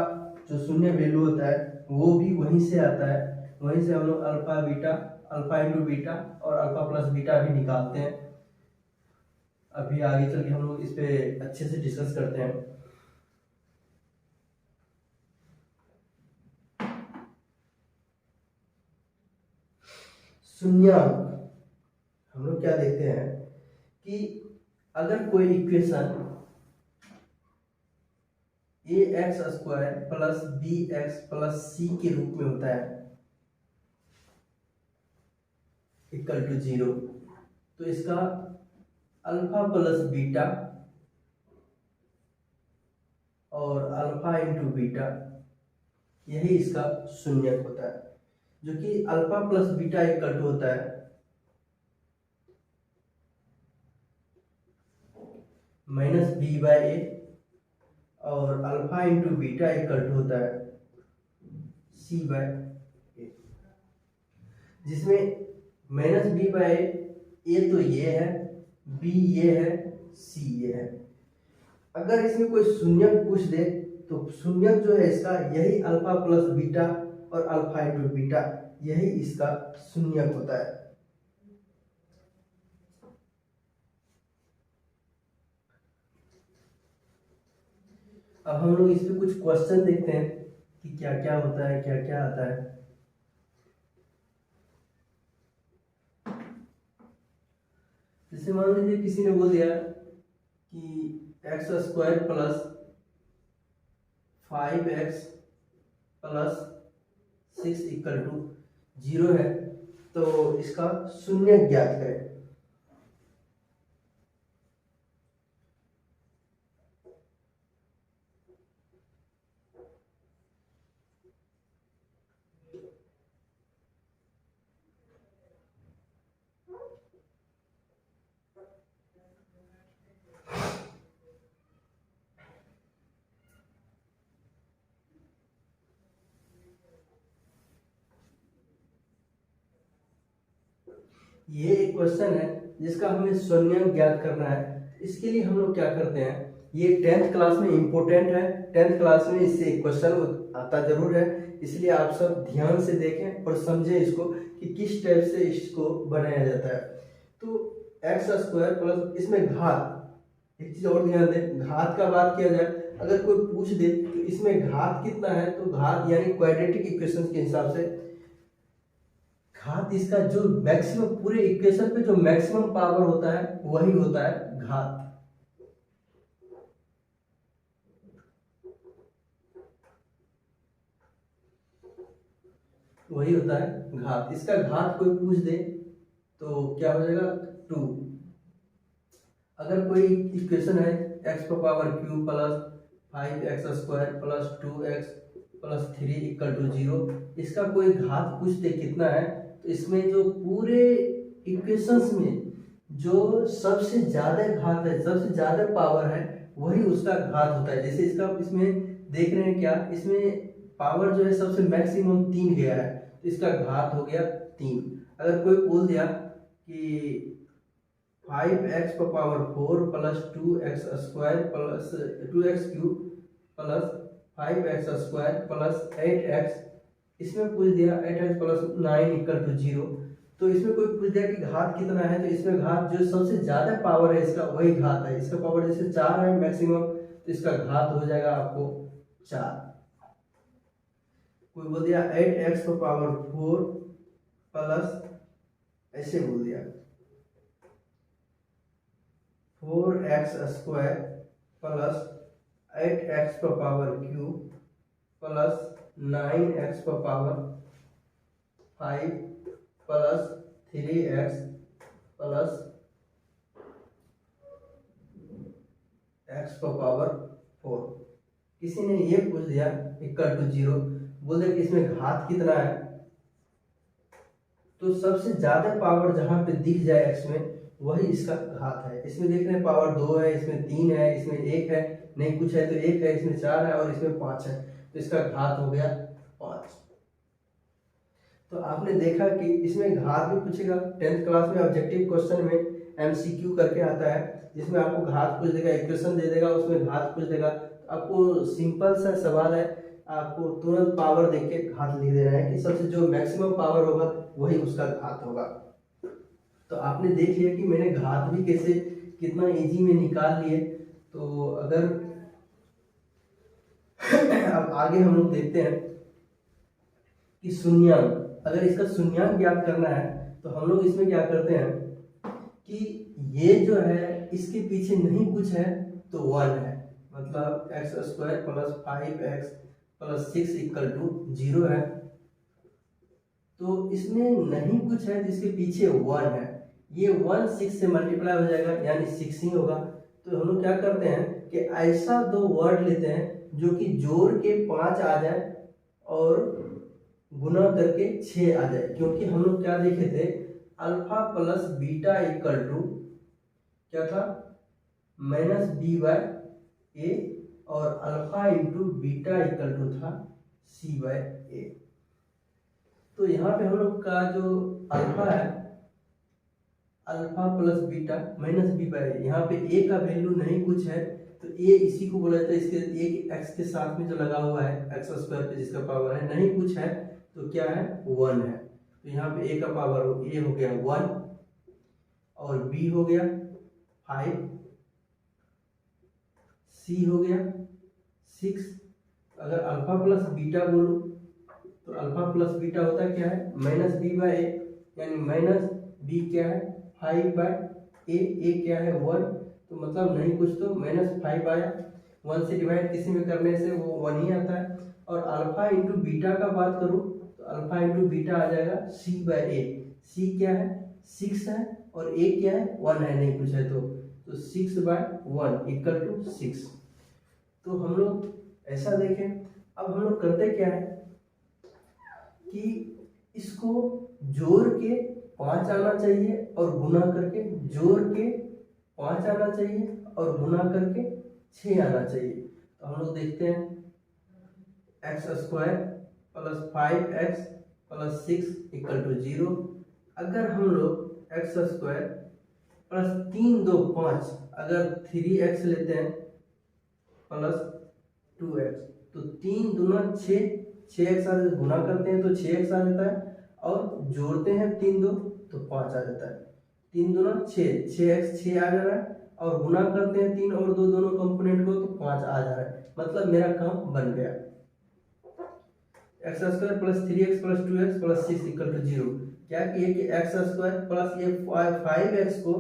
[SPEAKER 1] जो शून्य वैल्यू होता है वो भी वहीं से आता है, वहीं से हम लोग alpha beta, alpha into beta और अल्फा प्लस बीटा भी निकालते हैं। अभी आगे चल के हम लोग इस पे अच्छे से डिस्कस करते हैं। शून्यांक हम लोग क्या देखते हैं कि अगर कोई equation A x square plus B x plus C के रूप में होता है इक्वल टू 0, तो इसका अल्फा प्लस बीटा और अल्फा इंटू बीटा यही इसका शून्यक होता है, जो कि alpha plus beta equal to होता है माइनस बी बाई ए और alpha into beta equal to होता है सी बाय ए, जिसमें माइनस बी बाय ए तो ये है, बी ये है, सी ये है। अगर इसमें कोई शून्यक पूछ दे तो शून्यक जो है इसका यही अल्फा प्लस बीटा और अल्फा इंटू बीटा यही इसका शून्यक होता है। अब हम लोग इस पे कुछ क्वेश्चन देखते हैं कि क्या क्या होता है, क्या क्या आता है। जैसे मान लीजिए किसी ने बोल दिया कि X square plus 5x plus 6 equal to 0 है, तो इसका शून्य ज्ञात करें। ये एक क्वेश्चन है जिसका हमें शून्य ज्ञात करना है। इसके लिए हम लोग क्या करते हैं, ये 10th क्लास में इम्पोर्टेंट है, 10th क्लास में इससे एक क्वेश्चन आता जरूर है, इसलिए आप सब ध्यान से देखें और समझें इसको कि किस टाइप से इसको बनाया जाता है। तो एक्स स्क्वायर प्लस, इसमें घात, एक चीज और ध्यान दें, घात का बात किया जाए, अगर कोई पूछ दे तो इसमें घात कितना है, तो घात यानी क्वाड्रेटिक इक्वेशन के हिसाब से घात इसका जो मैक्सिमम, पूरे इक्वेशन पे जो मैक्सिमम पावर होता है वही होता है घात। वही होता है घात। इसका घात कोई पूछ दे तो क्या हो जाएगा 2। अगर कोई इक्वेशन है x power Q plus 5x square plus 2x plus 3 equal to 0, इसका कोई घात पूछ दे कितना है, तो इसमें जो पूरे इक्वेशंस में जो सबसे ज्यादा घात है, सबसे ज्यादा पावर है, वही उसका घात होता है। जैसे इसका, इसमें देख रहे हैं क्या, इसमें पावर जो है सबसे मैक्सिमम 3 गया है, तो इसका घात हो गया 3। अगर कोई बोल दिया कि 5x power 4 plus 2x square plus 2x cube plus 5x square plus 8x, इसमें पूछ दिया 8x प्लस 9 इक्वल टू 0, तो इसमें कोई पूछ दिया कि घात कितना है, तो इसमें घात जो सबसे ज्यादा पावर है इसका वही घात है। इसका पावर जैसे 4 है मैक्सिमम, तो इसका घात हो जाएगा आपको 4। कोई बोल दिया 8x पर पावर 4 प्लस, ऐसे बोल दिया 4x स्क्वायर प्लस 8x पर पावर क्यूब प्लस 9x पर power 5 plus 3x plus x पर पावर 4। किसी ने ये पूछ दिया इक्वल टू 0, बोल दिया कि इसमें घात कितना है, तो सबसे ज्यादा पावर जहां पे दिख जाए x में वही इसका घात है। इसमें देख रहे हैं पावर 2 है, इसमें 3 है, इसमें 1 है, नहीं कुछ है तो 1 है, इसमें 4 है और इसमें 5 है, तो इसका घात हो गया 5। तो आपने देखा कि इसमें घात भी पूछेगा। 10th क्लास में ऑब्जेक्टिव क्वेश्चन में MCQ करके आता है, जिसमें आपको घात पूछ देगा, इक्वेशन दे देगा, उसमें घात पूछ देगा। आपको सिंपल सा सवाल है, आपको तुरंत पावर देख के घात लिख देना है कि सबसे जो मैक्सिमम पावर होगा वही उसका घात होगा। तो आपने देख लिया कि मैंने घात भी कैसे कितना इजी में निकाल लिए। तो अगर अब आगे हम लोग देखते हैं कि शून्यांक, अगर इसका शून्यांक ज्ञात करना है तो हम लोग इसमें क्या करते हैं कि ये जो है इसके पीछे नहीं कुछ है तो 1 है, मतलब x square plus 5x plus 6 equal to 0 है। तो इसमें नहीं कुछ है तो इसके पीछे 1 है, ये 1 6 से मल्टीप्लाई हो जाएगा यानी 6 ही होगा। तो हम लोग क्या करते हैं कि ऐसा दो वर्ड लेते हैं जो कि जोड़ के 5 आ जाए और गुना करके 6 आ जाए, क्योंकि हम लोग क्या देखे थे, alpha plus beta equal to क्या था, माइनस बी बाय ए, और alpha into beta equal to था सी बाय ए। तो यहाँ पे हम लोग का जो अल्फा है, alpha plus beta minus B by, यहाँ पे ए का वैल्यू नहीं कुछ है तो ए इसी को बोला जाता है, इसके एक एक्स के साथ में जो लगा हुआ है एक्स स्क्वायर पे जिसका पावर है, नहीं कुछ है तो क्या है 1 है। तो यहाँ पे ए का पावर ए हो गया 1 और बी हो गया 5, सी हो गया 6। अगर अल्फा प्लस बीटा बोलो तो अल्फा प्लस बीटा होता है क्या है, माइनस बी बाय ए, यानी माइनस बी क्या है 5 बाय ए क्या है 1, तो मतलब नहीं कुछ तो -5 आया। 1 से डिवाइड किसी में करने से वो 1 ही आता है। और अल्फा इंटू बीटा का बात करूं तो अल्फा इंटू बीटा आ जाएगा सी बाय ए। सी क्या है 6 है और ए क्या है 1 है, नहीं कुछ है तो 6 बाय 1 इक्वल टू 6। तो हम लोग ऐसा देखें। अब हम लोग करते क्या है कि इसको जोड़ के 5 आना चाहिए और गुना करके जोड़ के 5 आना चाहिए और गुना करके 6 आना चाहिए। तो हम लोग देखते हैं X square plus 5x plus 6 equal to 0। अगर हम लोग एक्स स्क्वायर प्लस 3 2 5, अगर 3x लेते हैं प्लस 2x, तो 3 दूना 6, 6x आ जाता है, गुना करते हैं तो 6x आ जाता है और जोड़ते हैं 3 2 तो 5 आ जाता है। 3 दूना 6, 6x 6 आ जा रहा है और गुना करते हैं 3 और 2 दोनों कंपोनेंट को तो 5 आ जा रहा है, मतलब मेरा काम बन गया। X square plus 3x plus 2x plus 6 equal to 0। क्या किए कि एक्स स्क्वायर प्लस ये 5x को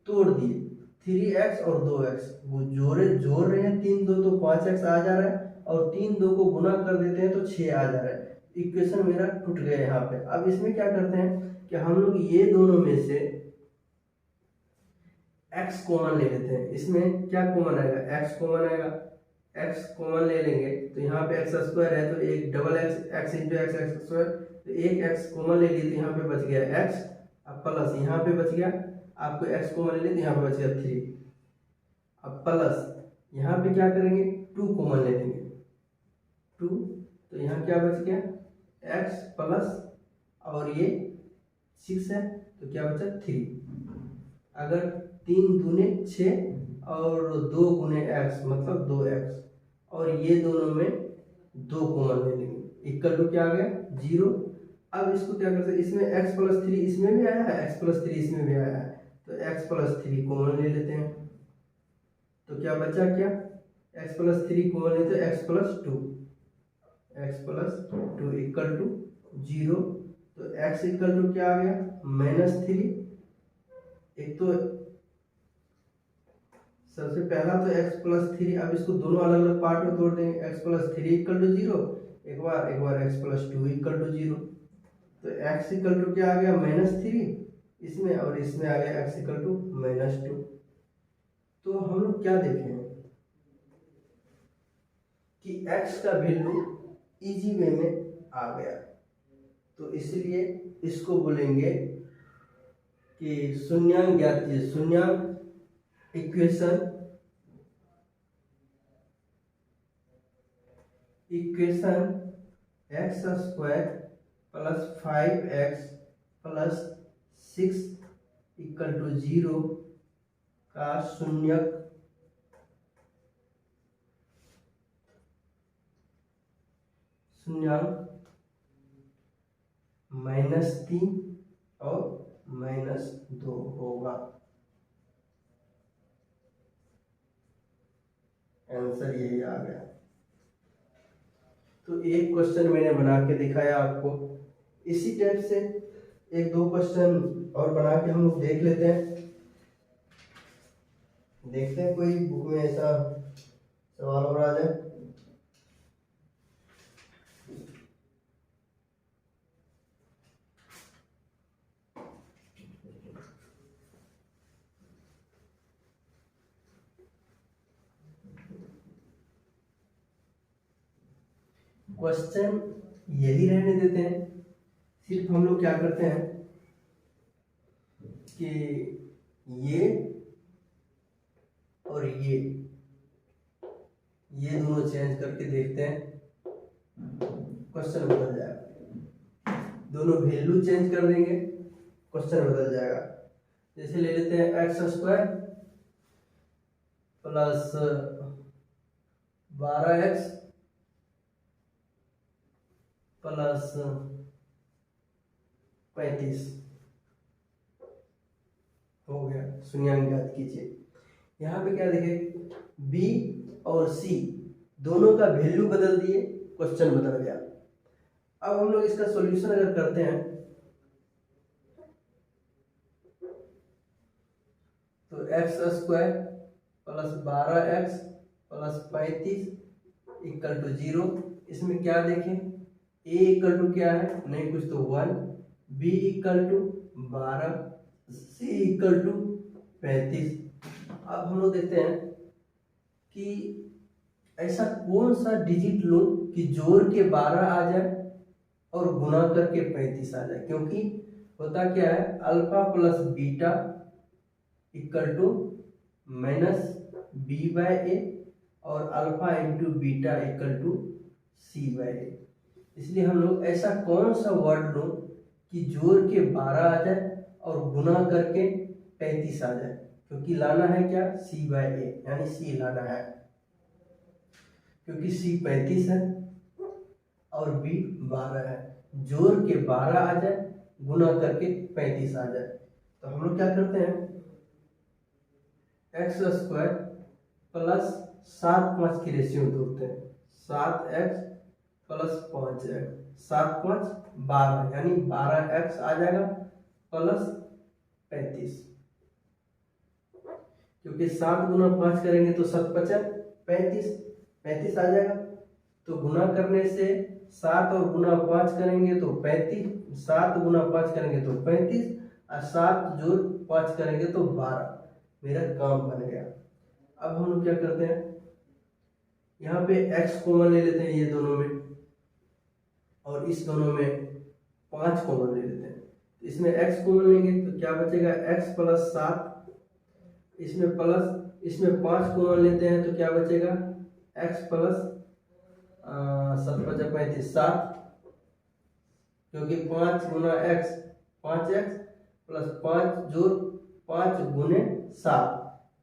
[SPEAKER 1] तोड़ दिए, 3x और 2x वो जोड़ रहे हैं 3 2 तो 5x आ जा रहा है और 3 2 को गुना कर देते हैं तो 6 आ जा रहा है। इक्वेशन मेरा टूट गया यहाँ पे। अब इसमें क्या करते हैं कि हम लोग ये दोनों में से x कॉमन ले लेते हैं। इसमें क्या कॉमन आएगा, x कॉमन आएगा, x कॉमन ले लेंगे तो यहाँ पे एक्स स्क्वायर है तो एक double x into x square, तो एक x कॉमन ले लिए तो यहाँ पे बच गया x, अब प्लस यहाँ पे बच गया, आपको x कॉमन ले लिए तो यहाँ पे बच गया 3, अब प्लस यहाँ पे क्या करेंगे 2 कॉमन ले लेंगे 2, तो यहाँ क्या बच गया x प्लस और ये 6 है तो क्या बचा 3। अगर 3 दूने 6 और 2 गुने x मतलब 2x, और ये दोनों में 2 कॉमन ले लेंगे, इक्वल टू क्या आ गया 0। अब इसको क्या कर सकते हैं, इसमें x प्लस थ्री इसमें भी आया है, x प्लस थ्री इसमें भी आया है, तो x प्लस थ्री कॉमन ले लेते हैं। तो क्या बचा, क्या x प्लस थ्री कॉमन लेते हैं, x plus two equal to zero. तो x इक्वल टू क्या आ गया, माइनस थ्री। एक तो सबसे पहला तो x प्लस थ्री, अब इसको दोनों अलग अलग पार्ट में तोड़ देंगे, x plus three equal to zero, एक बार x plus two equal to zero. तो x इक्वल टू क्या आ गया, माइनस थ्री इसमें, और इसमें आ गया x equal to minus two. तो हम लोग क्या देखें कि x का वैल्यू इजी वे में आ गया, तो इसलिए इसको बोलेंगे कि शून्यांक ज्ञात कीजिए। शून्यांक equation x square plus 5x plus 6 equal to zero का शून्यक माइनस 3 और माइनस 2 होगा। आंसर यही आ गया। तो एक क्वेश्चन मैंने बना के दिखाया आपको, इसी टाइप से एक दो क्वेश्चन और बना के हम लोग देख लेते हैं। देखते हैं कोई बुक में ऐसा सवाल और आ जाए। क्वेश्चन यही रहने देते हैं, सिर्फ हम लोग क्या करते हैं कि ये और ये दोनों चेंज करके देखते हैं, क्वेश्चन बदल जाएगा। दोनों वैल्यू चेंज कर देंगे, क्वेश्चन बदल जाएगा। जैसे ले लेते हैं X square plus 12x plus 35 हो गया। शून्यांक ज्ञात कीजिए। यहाँ पे क्या देखे, b और c दोनों का वैल्यू बदल दिए, क्वेश्चन बदल गया। अब हम लोग इसका सॉल्यूशन अगर करते हैं तो X square plus 12x plus 35 equal to zero. इसमें क्या देखें, a इक्वल टू क्या है, नहीं कुछ तो 1, b equal to 12, c equal to 35। अब हम लोग देखते हैं कि ऐसा कौन सा डिजिट लूं कि जोड़ के 12 आ जाए और गुना करके 35 आ जाए, क्योंकि होता क्या है, alpha plus beta equal to minus B by A और alpha into beta equal to C by A. इसलिए हम लोग ऐसा कौन सा वर्ड लूं कि जोड़ के 12 आ जाए और गुना करके 35 आ जाए, क्योंकि लाना है क्या, सी बाय ए, यानी सी लाना है, क्योंकि सी 35 है और बी 12 है। जोड़ के 12 आ जाए, गुना करके 35 आ जाए। तो हम लोग क्या करते हैं, एक्स स्क्वायर प्लस 7 5 की रेशियो तोड़ते हैं, 7x प्लस 5x, 7 5 12, यानी 12x आ जाएगा प्लस 35, क्योंकि 7 गुना 5 करेंगे तो 7 5 35 आ जाएगा। तो गुना करने से 7 और गुना 5 करेंगे तो 35, 7 गुना 5 करेंगे तो 35 और 7 जोड़ 5 करेंगे तो 12। मेरा काम बन गया। अब हम लोग क्या करते हैं, यहाँ पे x कॉमन ले लेते हैं ये दोनों में, और इस दोनों में 5 कॉमन ले लेते हैं। तो इसमें x कॉमन लेंगे तो क्या बचेगा, x प्लस 7, इसमें प्लस, इसमें 5 कॉमन लेते हैं तो क्या बचेगा, x प्लस 7 5 35 7, क्योंकि 5 गुना x 5x प्लस 5 जोड़ 5 गुने 7,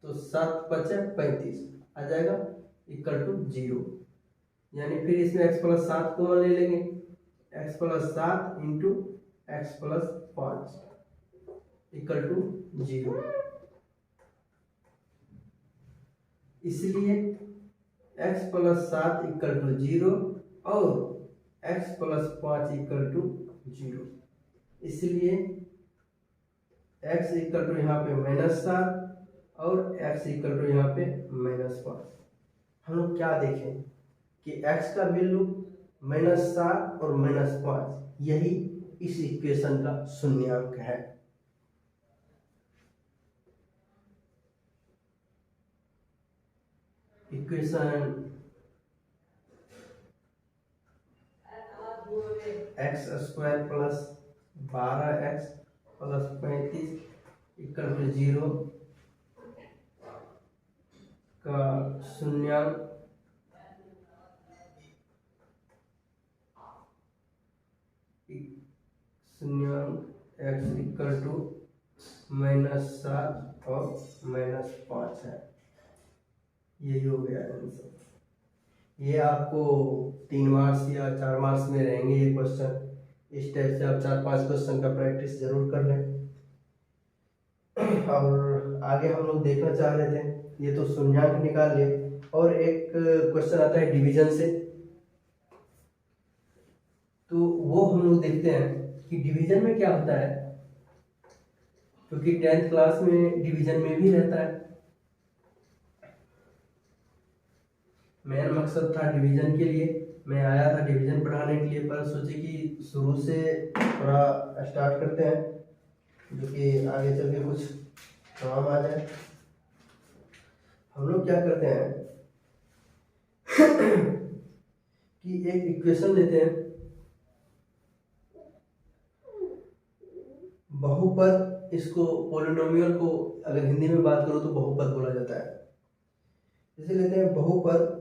[SPEAKER 1] तो 7 5 35 आ जाएगा इक्वल टू 0। यानी फिर इसमें x प्लस 7 कॉमन ले लेंगे, X plus 7 into X plus 5 equal to 0। इसलिए x प्लस 7 इक्वल टू 0 और x प्लस 5 इक्वल टू 0। इसलिए x इक्वल टू यहाँ पे -7 और x इक्वल टू यहाँ पे -5। हम लोग क्या देखें कि x का वैल्यू -7 और -5 यही इस इक्वेशन का शून्यांक है। Equation x square plus 12x plus 35 equal to 0 का शून्यांक x इक्वल टू -7 और -5 है। यही हो गया आंसर। ये आपको 3 मार्क्स या 4 मार्क्स में रहेंगे ये क्वेश्चन। इस टाइप से आप 4-5 क्वेश्चन का प्रैक्टिस जरूर कर लें। और आगे हम लोग देखना चाह रहे थे, ये तो शून्यांक निकाल लिए, और एक क्वेश्चन आता है डिवीजन से। तो वो हम लोग देखते हैं कि डिवीजन में क्या होता है, क्योंकि 10th क्लास में डिवीजन में भी रहता है। मेन मकसद था डिवीजन के लिए, मैं आया था डिवीजन पढ़ाने के लिए, पर सोचे कि शुरू से थोड़ा स्टार्ट करते हैं, जो कि आगे चल के कुछ काम आ जाए। हम लोग क्या करते हैं कि एक इक्वेशन लेते हैं, बहुपद, इसको पॉलिनोमियल को अगर हिंदी में बात करो तो बहुपद बोला जाता है। जैसे लेते हैं बहुपद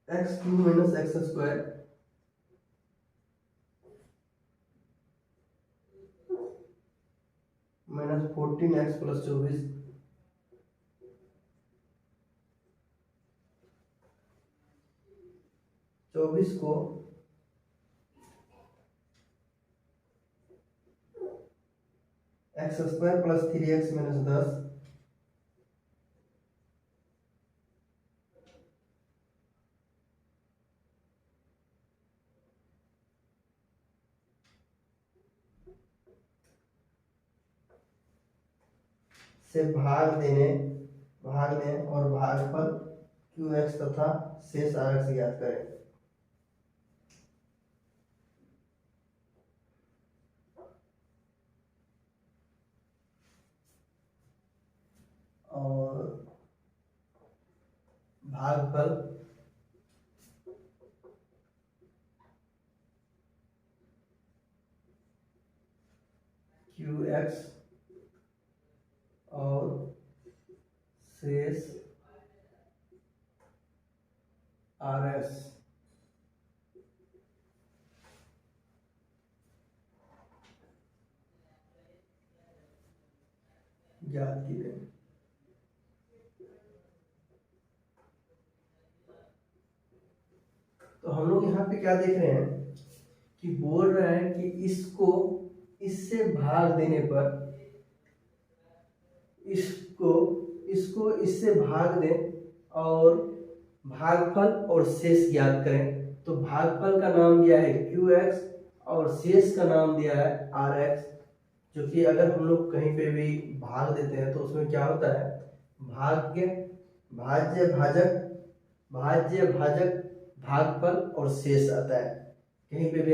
[SPEAKER 1] x³ minus x square minus 14x plus 24 को x² प्लस 3x माइनस 10 से भाग देने और भागफल qx तथा शेष rx ज्ञात करें। और भागफल qx और शेष RS ज्ञात कीजिए। तो हम लोग यहाँ पे क्या देख रहे हैं कि बोल रहा है कि इसको इससे भाग देने पर, इसको इससे भाग दें और भागफल और शेष ज्ञात करें। तो भागफल का नाम दिया है qx और शेष का नाम दिया है rx, जो कि अगर हम लोग कहीं पे भी भाग देते हैं तो उसमें क्या होता है, भाज्य भाजक भागफल और शेष आता है। कहीं पे भी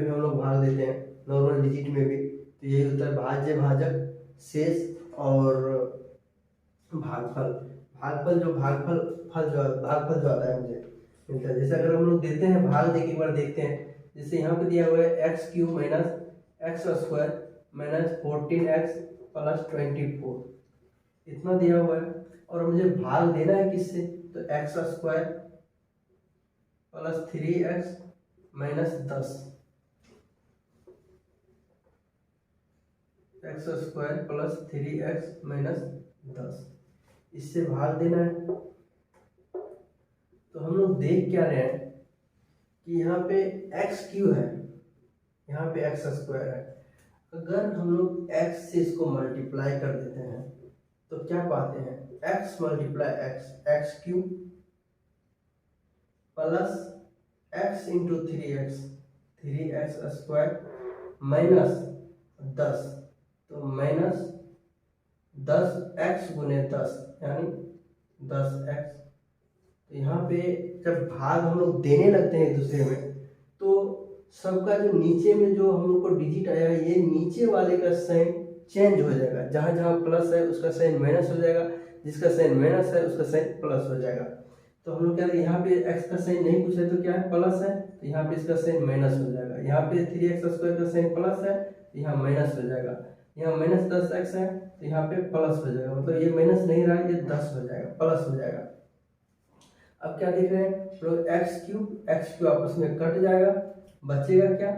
[SPEAKER 1] हम लोग भाग देते हैं नॉर्मल डिजिट में भी, तो यही होता है भाज्य भाजक शेष और भागफल जो भागफल जो आता है मुझे मिलता है। जैसे अगर हम लोग देते हैं भाग दे के एक बार देखते हैं, जैसे यहाँ पे दिया हुआ है x³ minus x square minus 14x plus 24, इतना दिया हुआ है, और मुझे भाग देना है किससे, तो x² plus 3x minus 10, x² plus 3x minus 10, इससे भाग देना है। तो हम लोग देख क्या रहे हैं कि यहाँ पे एक्स क्यू है, यहाँ पे एक्स स्क्वायर है। अगर हम लोग x से इसको मल्टीप्लाई कर देते हैं तो क्या पाते हैं, x multiply x, x cube plus x into three x square minus 10, तो माइनस 10x गुने 10 यानी 10x। तो यहाँ पे जब भाग हम लोग देने लगते हैं एक दूसरे में तो सबका जो नीचे में जो हम लोग को डिजिट आया है, ये नीचे वाले का साइन चेंज हो जाएगा। जहाँ जहाँ प्लस है उसका साइन माइनस हो जाएगा, जिसका साइन माइनस है उसका साइन प्लस हो जाएगा। तो हम लोग क्या है, यहाँ पे x का साइन नहीं कुछ है तो क्या है, प्लस है, तो यहाँ पे इसका साइन माइनस हो जाएगा। यहाँ पे 3x स्क्वायर का साइन प्लस है तो यहाँ माइनस हो जाएगा। यहाँ माइनस 10x है तो यहाँ पे प्लस हो जाएगा, मतलब ये माइनस नहीं रहा, ये 10 हो जाएगा, प्लस हो जाएगा। अब क्या देख रहे हैं लोग, एक्स क्यूब आपस में कट जाएगा, बचेगा क्या,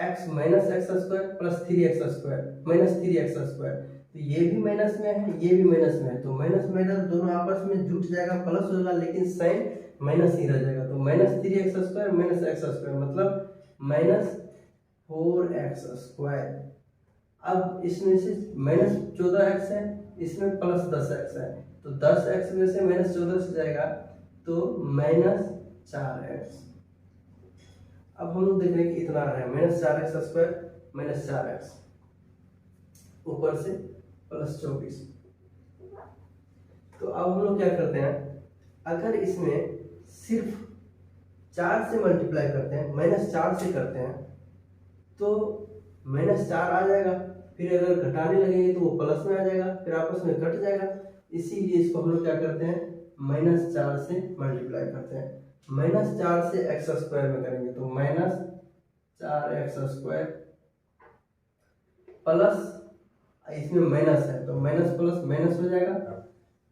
[SPEAKER 1] x minus x square plus 3x square minus 3x square. तो ये भी माइनस में है, ये भी माइनस में है, तो माइनस माइनस दोनों आपस में जुट जाएगा, प्लस होगा, लेकिन साइन माइनस ही रह जाएगा। तो minus 3x square minus x square मतलब माइनस 4x स्क्वायर। अब इसमें से माइनस 14x है, इसमें प्लस 10x है, तो 10x में से माइनस 14 से जाएगा तो माइनस 4x। अब हम लोग देख रहे हैं कि इतना आ रहा है minus 4x square minus 4x, ऊपर से प्लस 24। तो अब हम लोग क्या करते हैं, अगर इसमें सिर्फ 4 से मल्टीप्लाई करते हैं, माइनस 4 से करते हैं तो माइनस 4 आ जाएगा, फिर अगर घटाने लगेंगे तो वो प्लस में आ जाएगा, फिर आपस में कट जाएगा। इसीलिए इसको हम लोग क्या करते हैं, माइनस 4 से मल्टीप्लाई करते हैं। माइनस 4 से एक्स स्क्वायर में करेंगे तो माइनस 4x स्क्वायर प्लस, इसमें माइनस है तो माइनस प्लस माइनस हो जाएगा,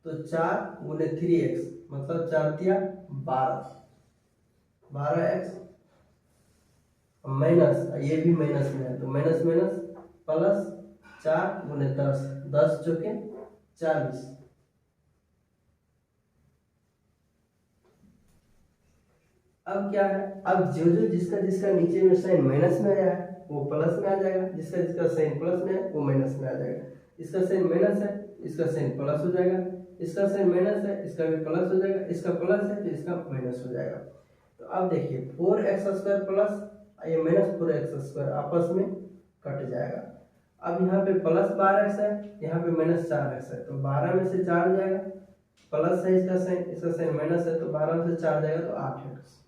[SPEAKER 1] तो 4 गुने 3x मतलब 4 तिया 12x माइनस, ये भी माइनस में है तो माइनस माइनस प्लस 4 गुने 10, 10 चौके 40। अब क्या है, अब जो जो जिसका जिसका नीचे में साइन माइनस में आया है वो प्लस में आ जाएगा, जिसका जिसका साइन प्लस में है वो माइनस में आ जाएगा। इसका साइन माइनस है, इसका साइन प्लस हो जाएगा, इसका साइन माइनस है, इसका भी प्लस हो जाएगा, इसका प्लस है तो इसका माइनस हो जाएगा। तो अब देखिए 4x स्क्वायर प्लस ये माइनस 4x स्क्वायर आपस में कट जाएगा। अब यहाँ पे प्लस 12x है, यहाँ पे माइनस 4x है, तो 12 में से 4 जाएगा, प्लस है इसका साइन माइनस है तो 12 में से 4 जाएगा तो 8x।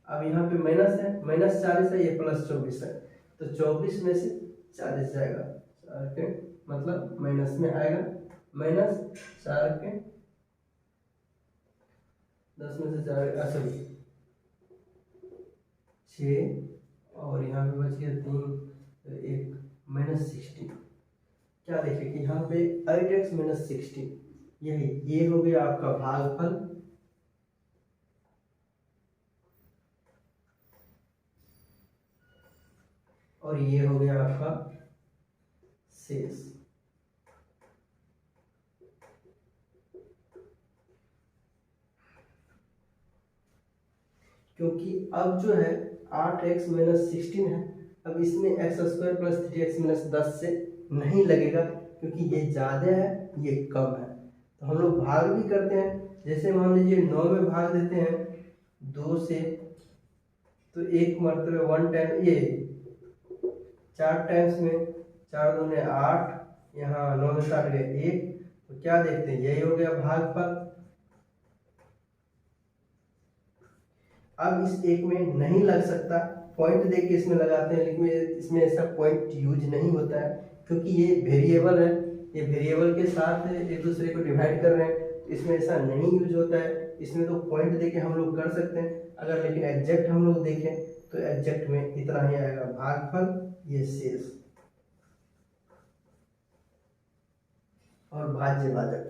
[SPEAKER 1] अब यहाँ पे माइनस है, माइनस 40 है, ये प्लस 24 है, तो 24 में से 40 जाएगा, 4 के मतलब माइनस में आएगा, माइनस 4 के 10 में से 4 सॉरी 6 और यहाँ पे बच गया 3 तो 1 माइनस 16। क्या देखिए कि यहाँ पे 8x माइनस 16, यही ये हो गया आपका भागफल। और ये हो गया आपका शेष। क्योंकि अब जो है 8x माइनस 16 है, अब इसमें x square plus 3x minus 10 से नहीं लगेगा, क्योंकि ये ज़्यादा है ये कम है। तो हम लोग भाग भी करते हैं, जैसे मान लीजिए 9 में भाग देते हैं 2 से, तो एक मरतबे 1 टाइम, ये 4 टाइम्स में 4 दूने 8, यहाँ 9 में 60 गए 1, तो क्या देखते हैं यही हो गया भागफल। अब इस एक में नहीं लग सकता, पॉइंट देख के इसमें लगाते हैं, लेकिन इसमें ऐसा पॉइंट यूज नहीं होता है, क्योंकि ये वेरिएबल है, ये वेरिएबल के साथ एक दूसरे को डिवाइड कर रहे हैं, तो इसमें ऐसा नहीं यूज होता है। इसमें तो पॉइंट दे के हम लोग कर सकते हैं, अगर लेकिन एग्जैक्ट हम लोग देखें तो एग्जैक्ट में इतना ही आएगा भागफल, ये शेष और भाज्य भाजक।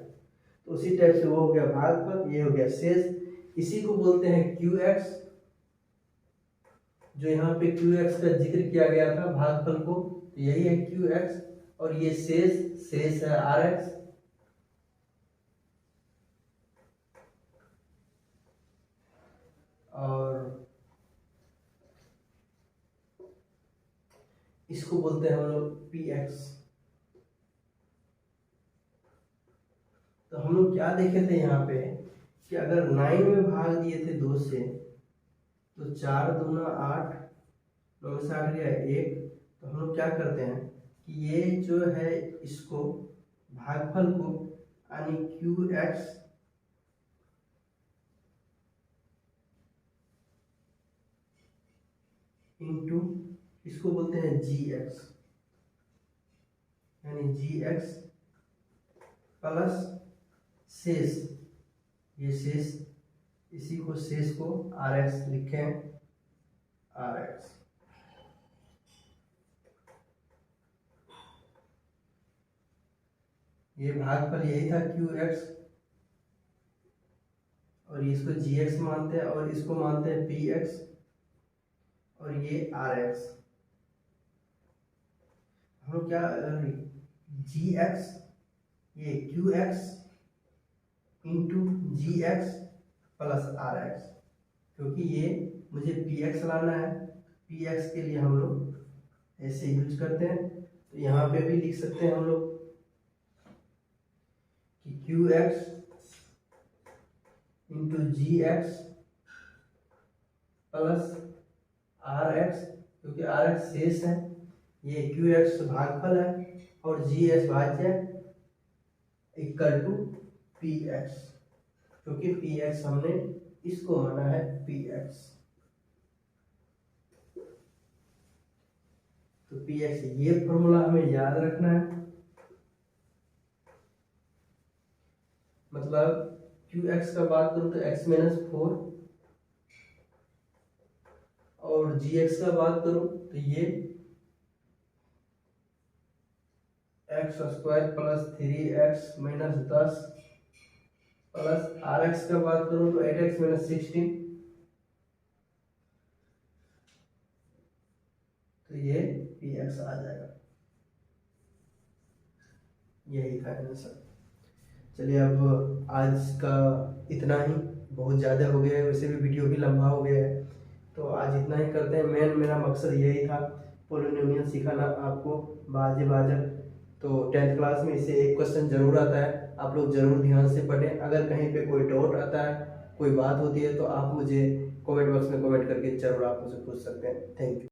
[SPEAKER 1] तो उसी टाइप से वो हो गया भागफल, ये हो गया शेष। इसी को बोलते हैं QX, जो यहाँ पे QX का जिक्र किया गया था भागफल को, तो यही है QX। और ये शेष है RX, इसको बोलते हैं हम लोग पी एक्स। तो हम लोग क्या देखे थे यहाँ पे कि अगर 9 में भाग दिए थे 2 से, तो 4 दूना 8, 9 में से 8 गया 1। तो हम लोग क्या करते हैं कि ये जो है इसको भागफल को यानी क्यू एक्स इंटू इसको बोलते हैं जी एक्स, यानी जी एक्स प्लस शेष, ये शेष, इसी को शेष को आर एक्स लिखें, आर एक्स। ये भागफल यही था क्यू एक्स, और इसको जी एक्स मानते हैं और इसको मानते हैं पी एक्स, और ये आर एक्स। हम लोग क्या, जी एक्स ये Q X into G X plus R X, क्योंकि ये मुझे पी एक्स लाना है, पी एक्स के लिए हम लोग ऐसे यूज करते हैं। तो यहाँ पे भी लिख सकते हैं हम लोग कि Q X into G X plus R X, क्योंकि आर एक्स शेष है, ये क्यू एक्स भागफल है और जी एक्स भाज्य इक्वल टू पी एक्स, क्योंकि पी एक्स हमने इसको माना है पी एक्स। तो पी एक्स ये फॉर्मूला हमें याद रखना है, मतलब क्यू एक्स का बात करूं तो x माइनस 4, और जी एक्स का बात करूं तो ये X square plus 3x minus 10 plus R X का बात करूं तो 8x माइनस 16। तो ये पी एक्स आ जाएगा, यही था आंसर। चलिए अब आज का इतना ही, बहुत ज़्यादा हो गया है, वैसे भी वीडियो भी लंबा हो गया है, तो आज इतना ही करते हैं। मेरा मकसद यही था पोलिनोमियल सिखाना आपको बाजे बाजक। तो 10th क्लास में इससे एक क्वेश्चन जरूर आता है, आप लोग जरूर ध्यान से पढ़ें। अगर कहीं पे कोई डाउट आता है, कोई बात होती है, तो आप मुझे कमेंट बॉक्स में कमेंट करके जरूर आप मुझसे पूछ सकते हैं। Thank you.